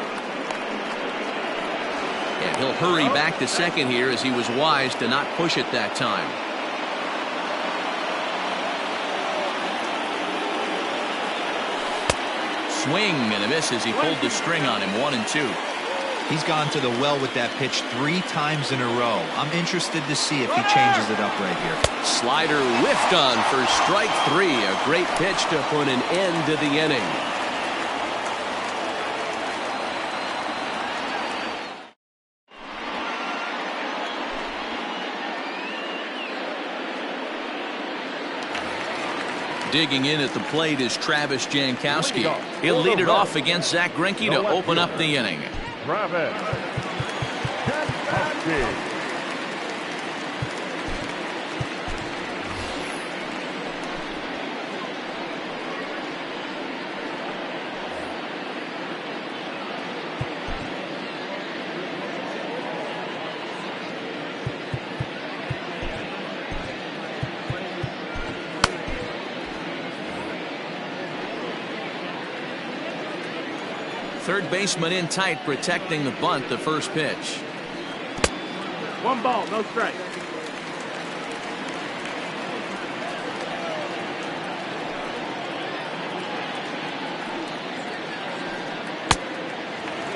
Speaker 1: And he'll hurry back to second here as he was wise to not push it that time. Swing and a miss as he pulled the string on him. 1-2.
Speaker 5: He's gone to the well with that pitch 3 times in a row. I'm interested to see if he changes it up right here.
Speaker 7: Slider whiffed on for strike 3. A great pitch to put an end to the inning.
Speaker 1: Digging in at the plate is Travis Jankowski. He'll lead it off against Zach Greinke to open up the inning.
Speaker 2: Travis Jankowski.
Speaker 1: Third baseman in tight, protecting the bunt. The first pitch.
Speaker 4: 1 ball, no strike.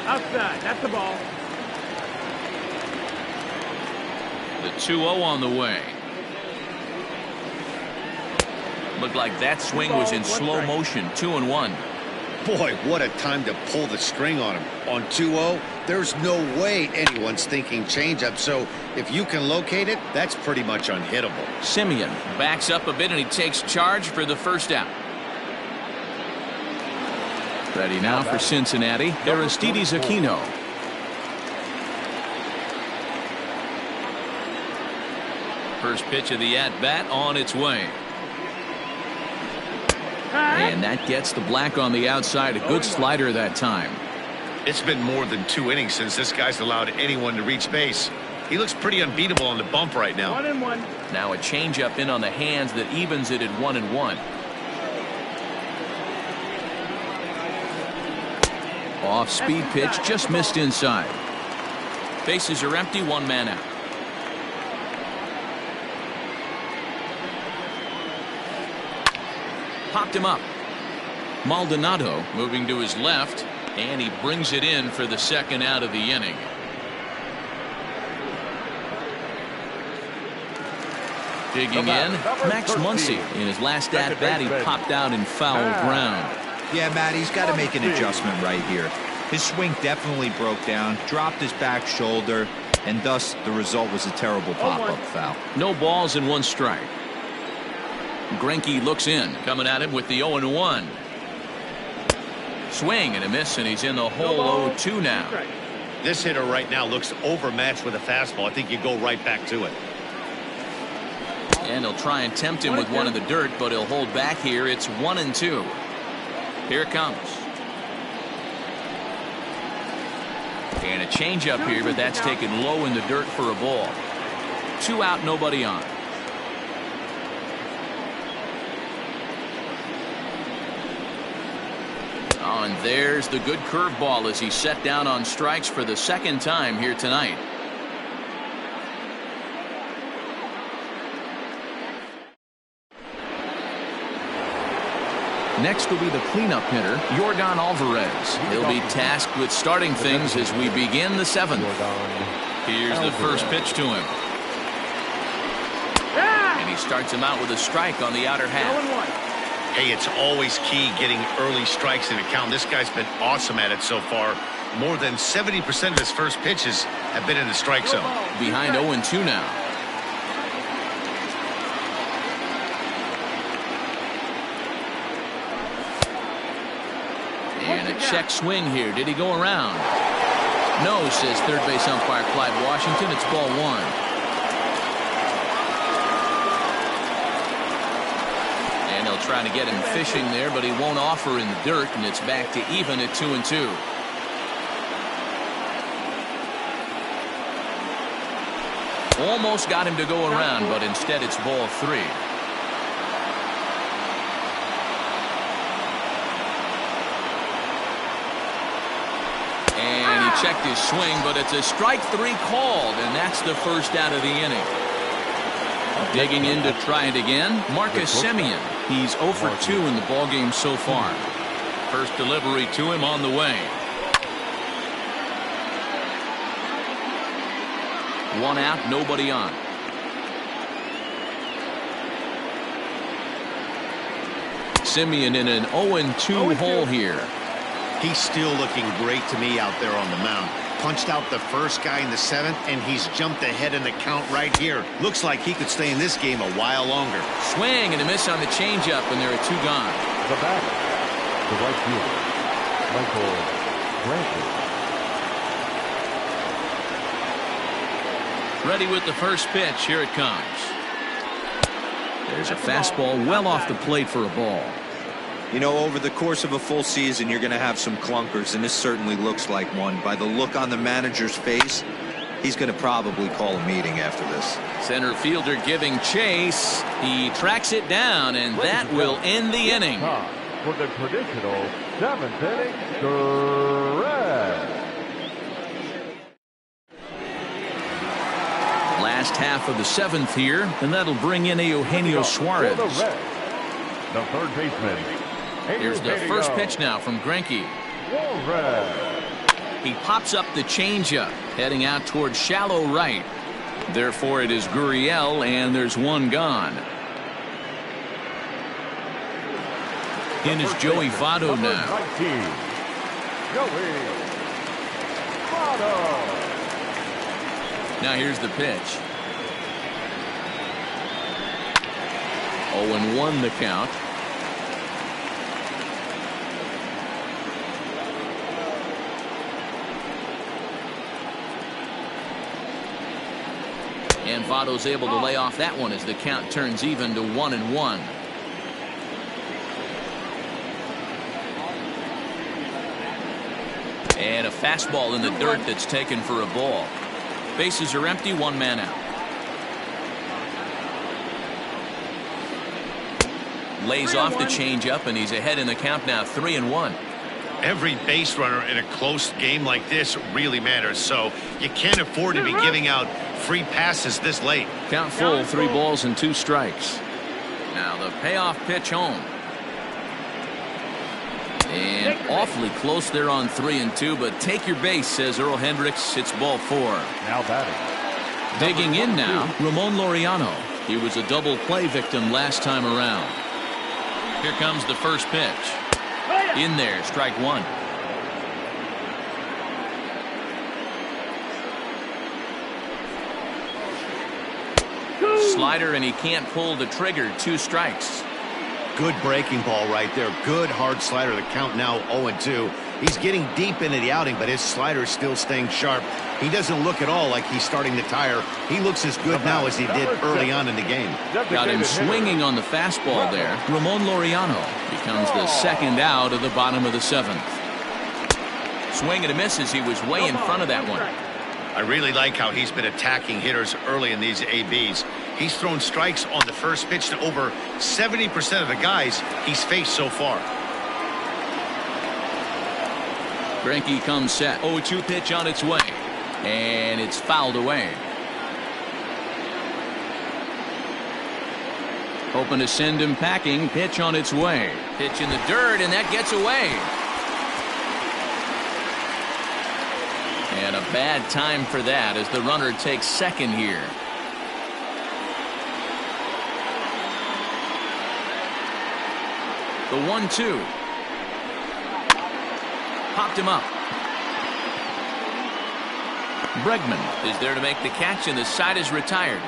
Speaker 4: Outside, that's the ball.
Speaker 1: The 2-0 on the way. Looked like that swing was in slow motion. 2-1.
Speaker 3: Boy, what a time to pull the string on him. On 2-0, there's no way anyone's thinking changeup. So if you can locate it, that's pretty much unhittable.
Speaker 1: Semien backs up a bit and he takes charge for the first out. Ready now for Cincinnati, Aristides Aquino. First pitch of the at-bat on its way. And that gets the black on the outside. A good slider that time.
Speaker 3: It's been more than 2 innings since this guy's allowed anyone to reach base. He looks pretty unbeatable on the bump right now.
Speaker 4: 1-1.
Speaker 1: Now a changeup in on the hands that evens it at 1-1. Off-speed pitch just missed inside. Bases are empty. 1 man out. Popped him up. Maldonado moving to his left, and he brings it in for the second out of the inning. Digging in, Max Muncy. In his last at-bat, he popped out in foul ground.
Speaker 5: Yeah, Matt, he's got to make an adjustment right here. His swing definitely broke down, dropped his back shoulder, and thus the result was a terrible pop-up foul.
Speaker 1: No balls and 1 strike. Greinke looks in, coming at him with the 0-1. Swing and a miss, and he's in the hole. 0-2 now.
Speaker 3: This hitter right now looks overmatched with a fastball. I think you go right back to it.
Speaker 1: And he'll try and tempt him with one in the dirt, but he'll hold back here. It's 1-2. Here it comes. And a changeup here, but that's taken low in the dirt for a ball. 2 out, nobody on. Oh, and there's the good curveball as he's set down on strikes for the second time here tonight. Next will be the cleanup hitter, Yordan Alvarez. He'll be tasked with starting things as we begin the 7th. Here's the first pitch to him. And he starts him out with a strike on the outer half.
Speaker 3: Hey, it's always key getting early strikes in a count. This guy's been awesome at it so far. More than 70% of his first pitches have been in the strike zone.
Speaker 1: Behind 0-2 now. And a check swing here. Did he go around? No, says third base umpire Clyde Washington. It's ball 1. And they'll try to get him fishing there, but he won't offer in the dirt, and it's back to even at 2-2. Almost got him to go around, but instead it's ball 3. And he checked his swing, but it's a strike 3 called, and that's the first out of the inning. Digging in to try it again, Marcus Semien. He's 0 for 2 in the ballgame so far. First delivery to him on the way. 1 out, nobody on. Semien in an 0-2 hole here.
Speaker 3: He's still looking great to me out there on the mound. Punched out the first guy in the 7th, and he's jumped ahead in the count right here. Looks like he could stay in this game a while longer.
Speaker 1: Swing and a miss on the changeup, and there are 2 gone.
Speaker 2: The batter, the right fielder, Michael Brantley.
Speaker 1: Ready with the first pitch. Here it comes. There's a fastball well off the plate for a ball.
Speaker 5: You know, over the course of a full season, you're going to have some clunkers, and this certainly looks like one. By the look on the manager's face, he's going to probably call a meeting after this.
Speaker 1: Center fielder giving chase. He tracks it down, and that will end the inning.
Speaker 2: For the traditional 7th inning stretch.
Speaker 1: Last half of the 7th here, and that'll bring in Eugenio Suarez.
Speaker 2: The third baseman.
Speaker 1: Here's the first pitch now from Greinke. He pops up the changeup, heading out towards shallow right. Therefore, it is Gurriel, and there's 1 gone. In is Joey Votto now.
Speaker 2: Joey Votto.
Speaker 1: Now here's the pitch. 0-1 the count. And Votto's able to lay off that one as the count turns even to 1-1. And a fastball in the dirt that's taken for a ball. Bases are empty, 1 man out. Lays off the changeup, and he's ahead in the count now, 3-1.
Speaker 3: Every base runner in a close game like this really matters, so you can't afford to be giving out free passes this late.
Speaker 1: Count full, 3 balls and 2 strikes. Now the payoff pitch home. And awfully close there on 3-2, but take your base, says Earl Hendricks. It's ball 4.
Speaker 2: Now batting.
Speaker 1: Digging in now, Ramon Laureano. He was a double play victim last time around. Here comes the first pitch. In there, strike 1. Slider, and he can't pull the trigger. 2 strikes.
Speaker 3: Good breaking ball right there. Good hard slider. The count now 0-2. He's getting deep into the outing, but his slider is still staying sharp. He doesn't look at all like he's starting to tire. He looks as good now as he did early on in the game.
Speaker 1: Got him swinging on the fastball there. Ramon Laureano becomes the second out of the bottom of the 7th. Swing and a miss as he was way in front of that one.
Speaker 3: I really like how he's been attacking hitters early in these ABs. He's thrown strikes on the first pitch to over 70% of the guys he's faced so far.
Speaker 1: Greinke comes set. 0-2 pitch on its way. And it's fouled away. Hoping to send him packing. Pitch on its way. Pitch in the dirt, and that gets away. And a bad time for that as the runner takes second here. The 1-2. Popped him up. Bregman is there to make the catch, and the side is retired.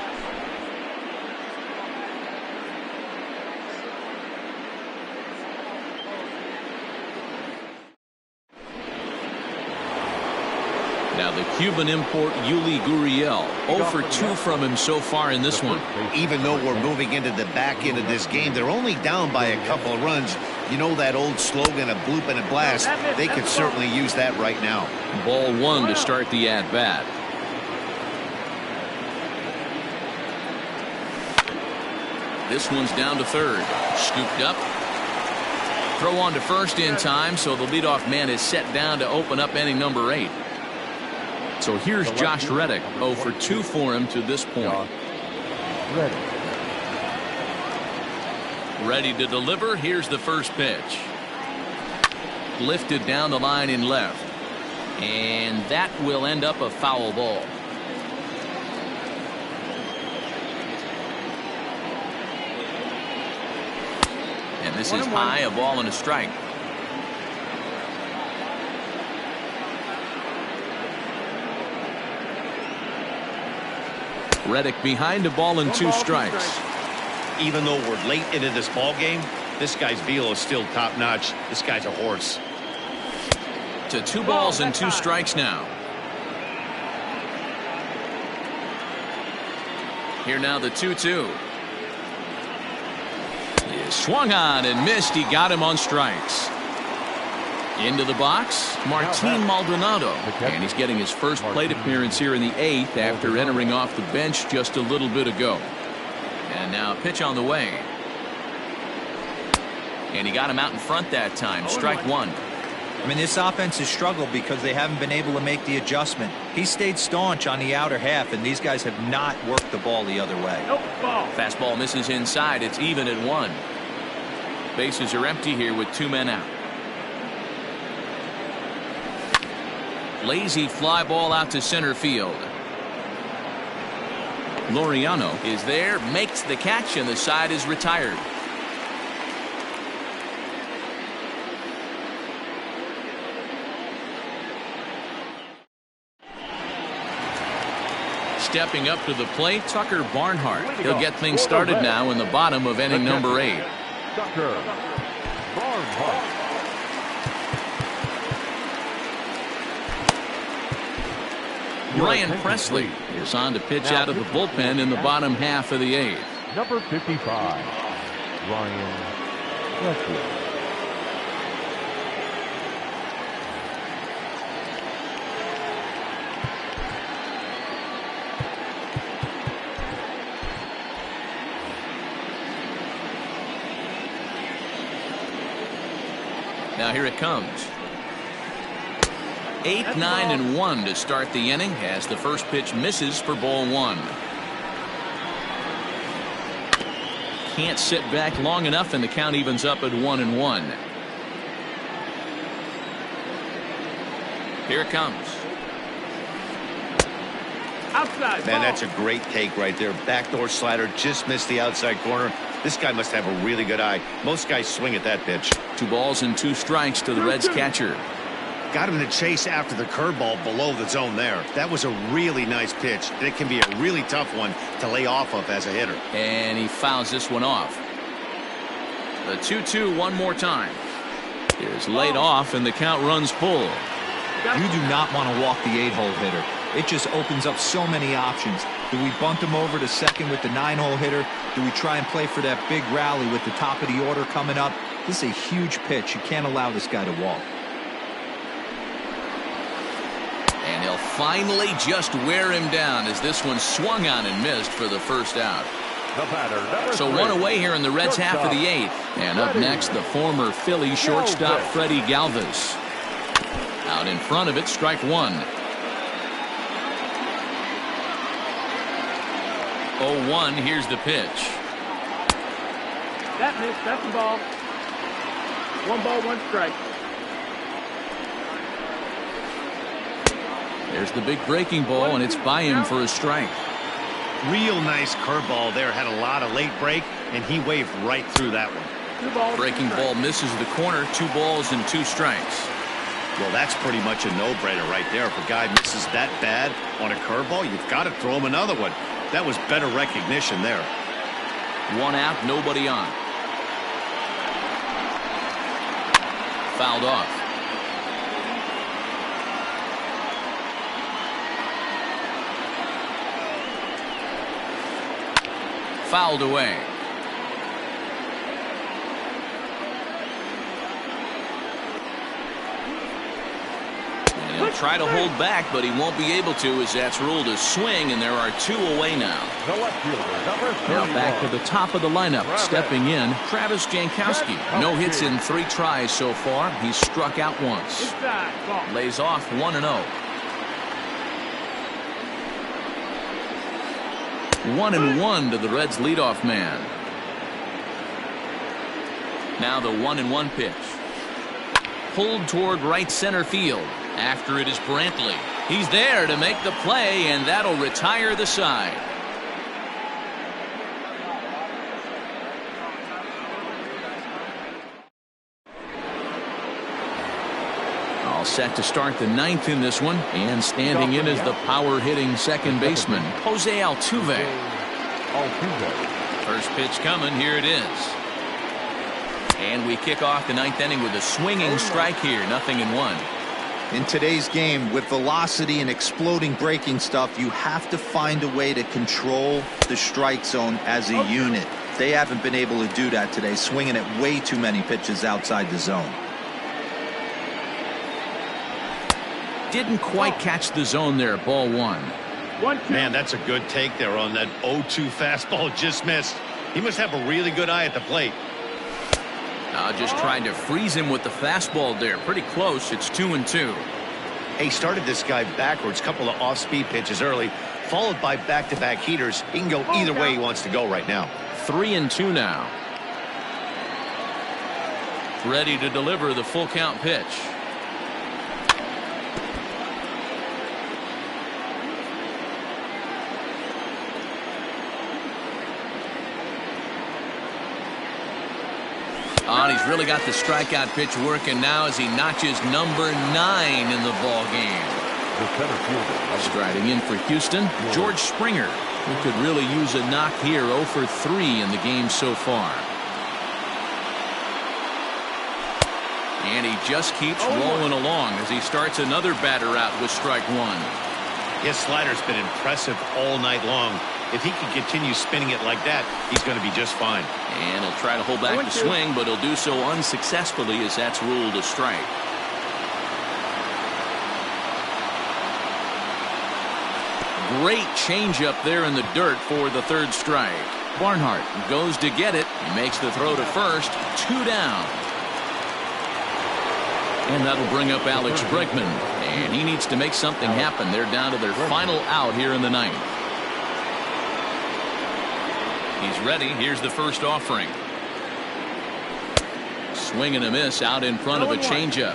Speaker 1: Now the Cuban import Yuli Gurriel, 0 for 2 from him so far in this one.
Speaker 3: Even though we're moving into the back end of this game, they're only down by a couple of runs. You know that old slogan, a bloop and a blast. They could certainly use that right now.
Speaker 1: Ball 1 to start the at-bat. This one's down to third. Scooped up. Throw on to first in time, so the leadoff man is set down to open up inning number 8. So here's Josh Reddick, 0 for 2 for him to this point. Ready to deliver. Here's the first pitch. Lifted down the line in left. And that will end up a foul ball. And this is high, a ball and a strike. Reddick behind a ball and 2 strikes.
Speaker 3: Even though we're late into this ball game, this guy's velo is still top notch. This guy's a horse.
Speaker 1: To 2 balls and 2 strikes now. Here now the 2-2. He swung on and missed. He got him on strikes. Into the box, Martin Maldonado. And he's getting his first plate appearance here in the 8th after entering off the bench just a little bit ago. And now a pitch on the way. And he got him out in front that time. Strike 1.
Speaker 5: I mean, this offense has struggled because they haven't been able to make the adjustment. He stayed staunch on the outer half, and these guys have not worked the ball the other way.
Speaker 1: Fastball misses inside. It's even at 1. Bases are empty here with 2 men out. Lazy fly ball out to center field. Laureano is there, makes the catch, and the side is retired. Stepping up to the plate, Tucker Barnhart. He'll get things started now in the bottom of inning number 8.
Speaker 2: Tucker Barnhart.
Speaker 1: Ryan Presley is on to pitch out of the bullpen in the bottom half of the 8th.
Speaker 2: Number 55, Ryan Presley.
Speaker 1: Now here it comes. 8, 9, and 1 to start the inning as the first pitch misses for ball 1. Can't sit back long enough, and the count evens up at 1-1. Here it comes.
Speaker 4: Outside.
Speaker 3: Man, that's a great take right there. Backdoor slider, just missed the outside corner. This guy must have a really good eye. Most guys swing at that pitch.
Speaker 1: 2 balls and 2 strikes to the Reds catcher.
Speaker 3: Got him to chase after the curveball below the zone there. That was a really nice pitch. And it can be a really tough one to lay off of as a hitter.
Speaker 1: And he fouls this one off. The 2-2 one more time. Is laid off, and the count runs full.
Speaker 6: You do not want to walk the 8-hole hitter. It just opens up so many options. Do we bunt him over to second with the 9-hole hitter? Do we try and play for that big rally with the top of the order coming up? This is a huge pitch. You can't allow this guy to walk.
Speaker 1: And he'll finally just wear him down as this one swung on and missed for the first out.
Speaker 2: The batter,
Speaker 1: So
Speaker 2: 3.
Speaker 1: one away here in the Reds' half of the 8th. And up next, the former Philly shortstop Freddie Galvis. Out in front of it, strike 1. 0-1, here's the pitch.
Speaker 4: That missed. That's the ball. 1 ball, 1 strike.
Speaker 1: There's the big breaking ball, and it's by him for a strike.
Speaker 3: Real nice curveball there. Had a lot of late break, and he waved right through that one.
Speaker 4: 2 balls.
Speaker 1: Breaking ball misses the corner. 2 balls and 2 strikes.
Speaker 3: Well, that's pretty much a no-brainer right there. If a guy misses that bad on a curveball, you've got to throw him another one. That was better recognition there.
Speaker 1: 1 out, nobody on. Fouled off. Fouled away. And he'll try to hold back, but he won't be able to, as that's ruled a swing, and there are 2 away now.
Speaker 2: The left fielder, number 31.
Speaker 1: Now back to the top of the lineup. Stepping in, Travis Jankowski. No hits in 3 tries so far. He's struck out once.
Speaker 4: Inside. Ball.
Speaker 1: Lays off 1-0. 1-1 to the Reds' leadoff man. Now the 1-1 pitch. Pulled toward right center field. After it is Brantley. He's there to make the play, and that'll retire the side. All set to start the 9th in this one, and standing in is the power-hitting second baseman, Jose Altuve. First pitch coming, here it is. And we kick off the 9th inning with a swinging strike here, 0-1.
Speaker 5: In today's game, with velocity and exploding breaking stuff, you have to find a way to control the strike zone as a unit. They haven't been able to do that today, swinging at way too many pitches outside the zone.
Speaker 1: Didn't quite catch the zone there, ball 1.
Speaker 4: 1-2.
Speaker 3: Man, that's a good take there on that 0-2 fastball. Just missed. He must have a really good eye at the plate.
Speaker 1: Just trying to freeze him with the fastball there. Pretty close. It's 2-2.
Speaker 3: He started this guy backwards. Couple of off-speed pitches early, followed by back-to-back heaters. He can go either way he wants to go right now.
Speaker 1: 3-2 now. Ready to deliver the full count pitch. And he's really got the strikeout pitch working now as he notches number 9 in the ball game.
Speaker 2: The center fielder.
Speaker 1: Striding in for Houston, George Springer, who could really use a knock here. 0 for 3 in the game so far. And he just keeps rolling along as he starts another batter out with strike 1.
Speaker 3: His slider's been impressive all night long. If he can continue spinning it like that, he's going to be just fine.
Speaker 1: And he'll try to hold back the swing, but he'll do so unsuccessfully as that's ruled a strike. Great changeup there in the dirt for the 3rd strike. Barnhart goes to get it. He makes the throw to first. 2 down. And that'll bring up Alex Bregman. And he needs to make something happen. They're down to their final out here in the 9th. He's ready. Here's the first offering. Swing and a miss out in front of a changeup.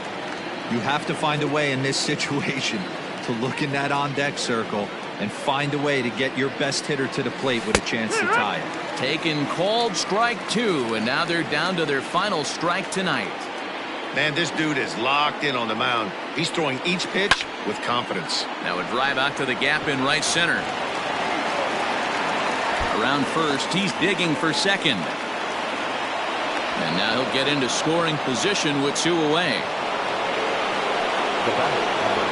Speaker 6: You have to find a way in this situation to look in that on-deck circle and find a way to get your best hitter to the plate with a chance to tie it.
Speaker 1: Taken, called, strike 2, and now they're down to their final strike tonight.
Speaker 3: Man, this dude is locked in on the mound. He's throwing each pitch with confidence.
Speaker 1: Now a drive out to the gap in right center. Around first, he's digging for second. And now he'll get into scoring position with 2 away.
Speaker 2: The batter, number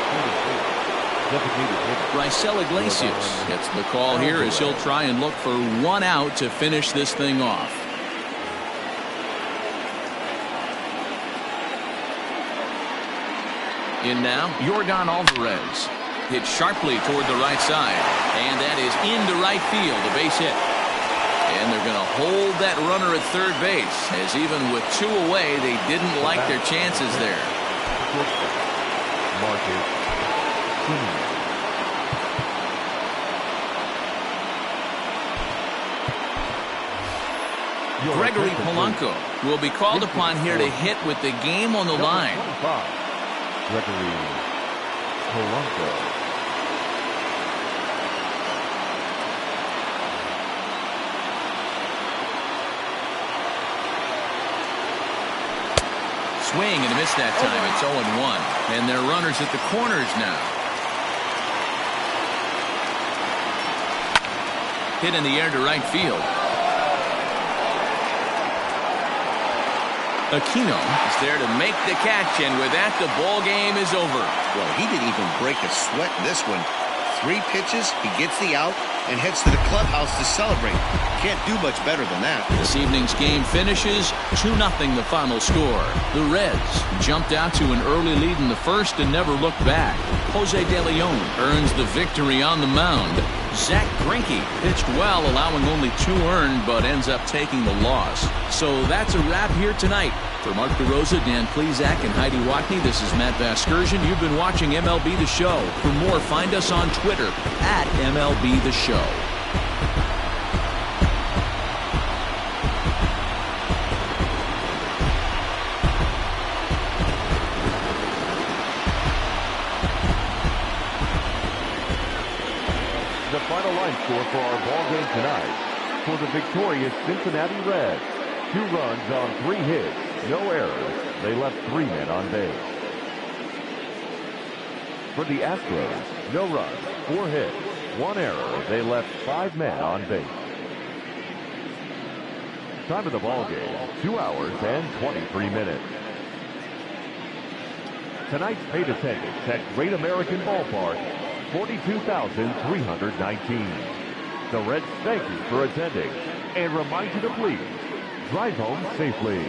Speaker 2: 24, designated hitter.
Speaker 1: Raisel Iglesias gets the call here as he'll try and look for 1 out to finish this thing off. In now, Yordan Alvarez. Hit sharply toward the right side. And that is into right field, a base hit. And they're going to hold that runner at third base, as even with 2 away, they didn't like their chances there.
Speaker 2: Marcus Semien.
Speaker 1: Gregory Polanco will be called upon here to hit with the game on the line.
Speaker 2: Gregory Polanco.
Speaker 1: Swing and a miss that time. It's 0-1. And they're runners at the corners now. Hit in the air to right field. Aquino is there to make the catch, and with that, the ball game is over.
Speaker 3: Well, he didn't even break a sweat in this one. 3 pitches, he gets the out, and heads to the clubhouse to celebrate. Can't do much better than that.
Speaker 1: This evening's game finishes 2-0 the final score. The Reds jumped out to an early lead in the first and never looked back. Jose De Leon earns the victory on the mound. Zach Greinke pitched well, allowing only 2 earned, but ends up taking the loss. So that's a wrap here tonight. For Mark DeRosa, Dan Plesac, and Heidi Watney, this is Matt Vasgersian. You've been watching MLB The Show. For more, find us on Twitter at MLB The Show.
Speaker 2: The final line score for our ball game tonight. For the victorious Cincinnati Reds, 2 runs on 3 hits, no errors. They left 3 men on base. For the Astros, no runs, 4 hits, 1 error. They left 5 men on base. Time of the ball game, 2 hours and 23 minutes. Tonight's paid attendance at Great American Ballpark, 42,319. The Reds thank you for attending and remind you to please drive home safely.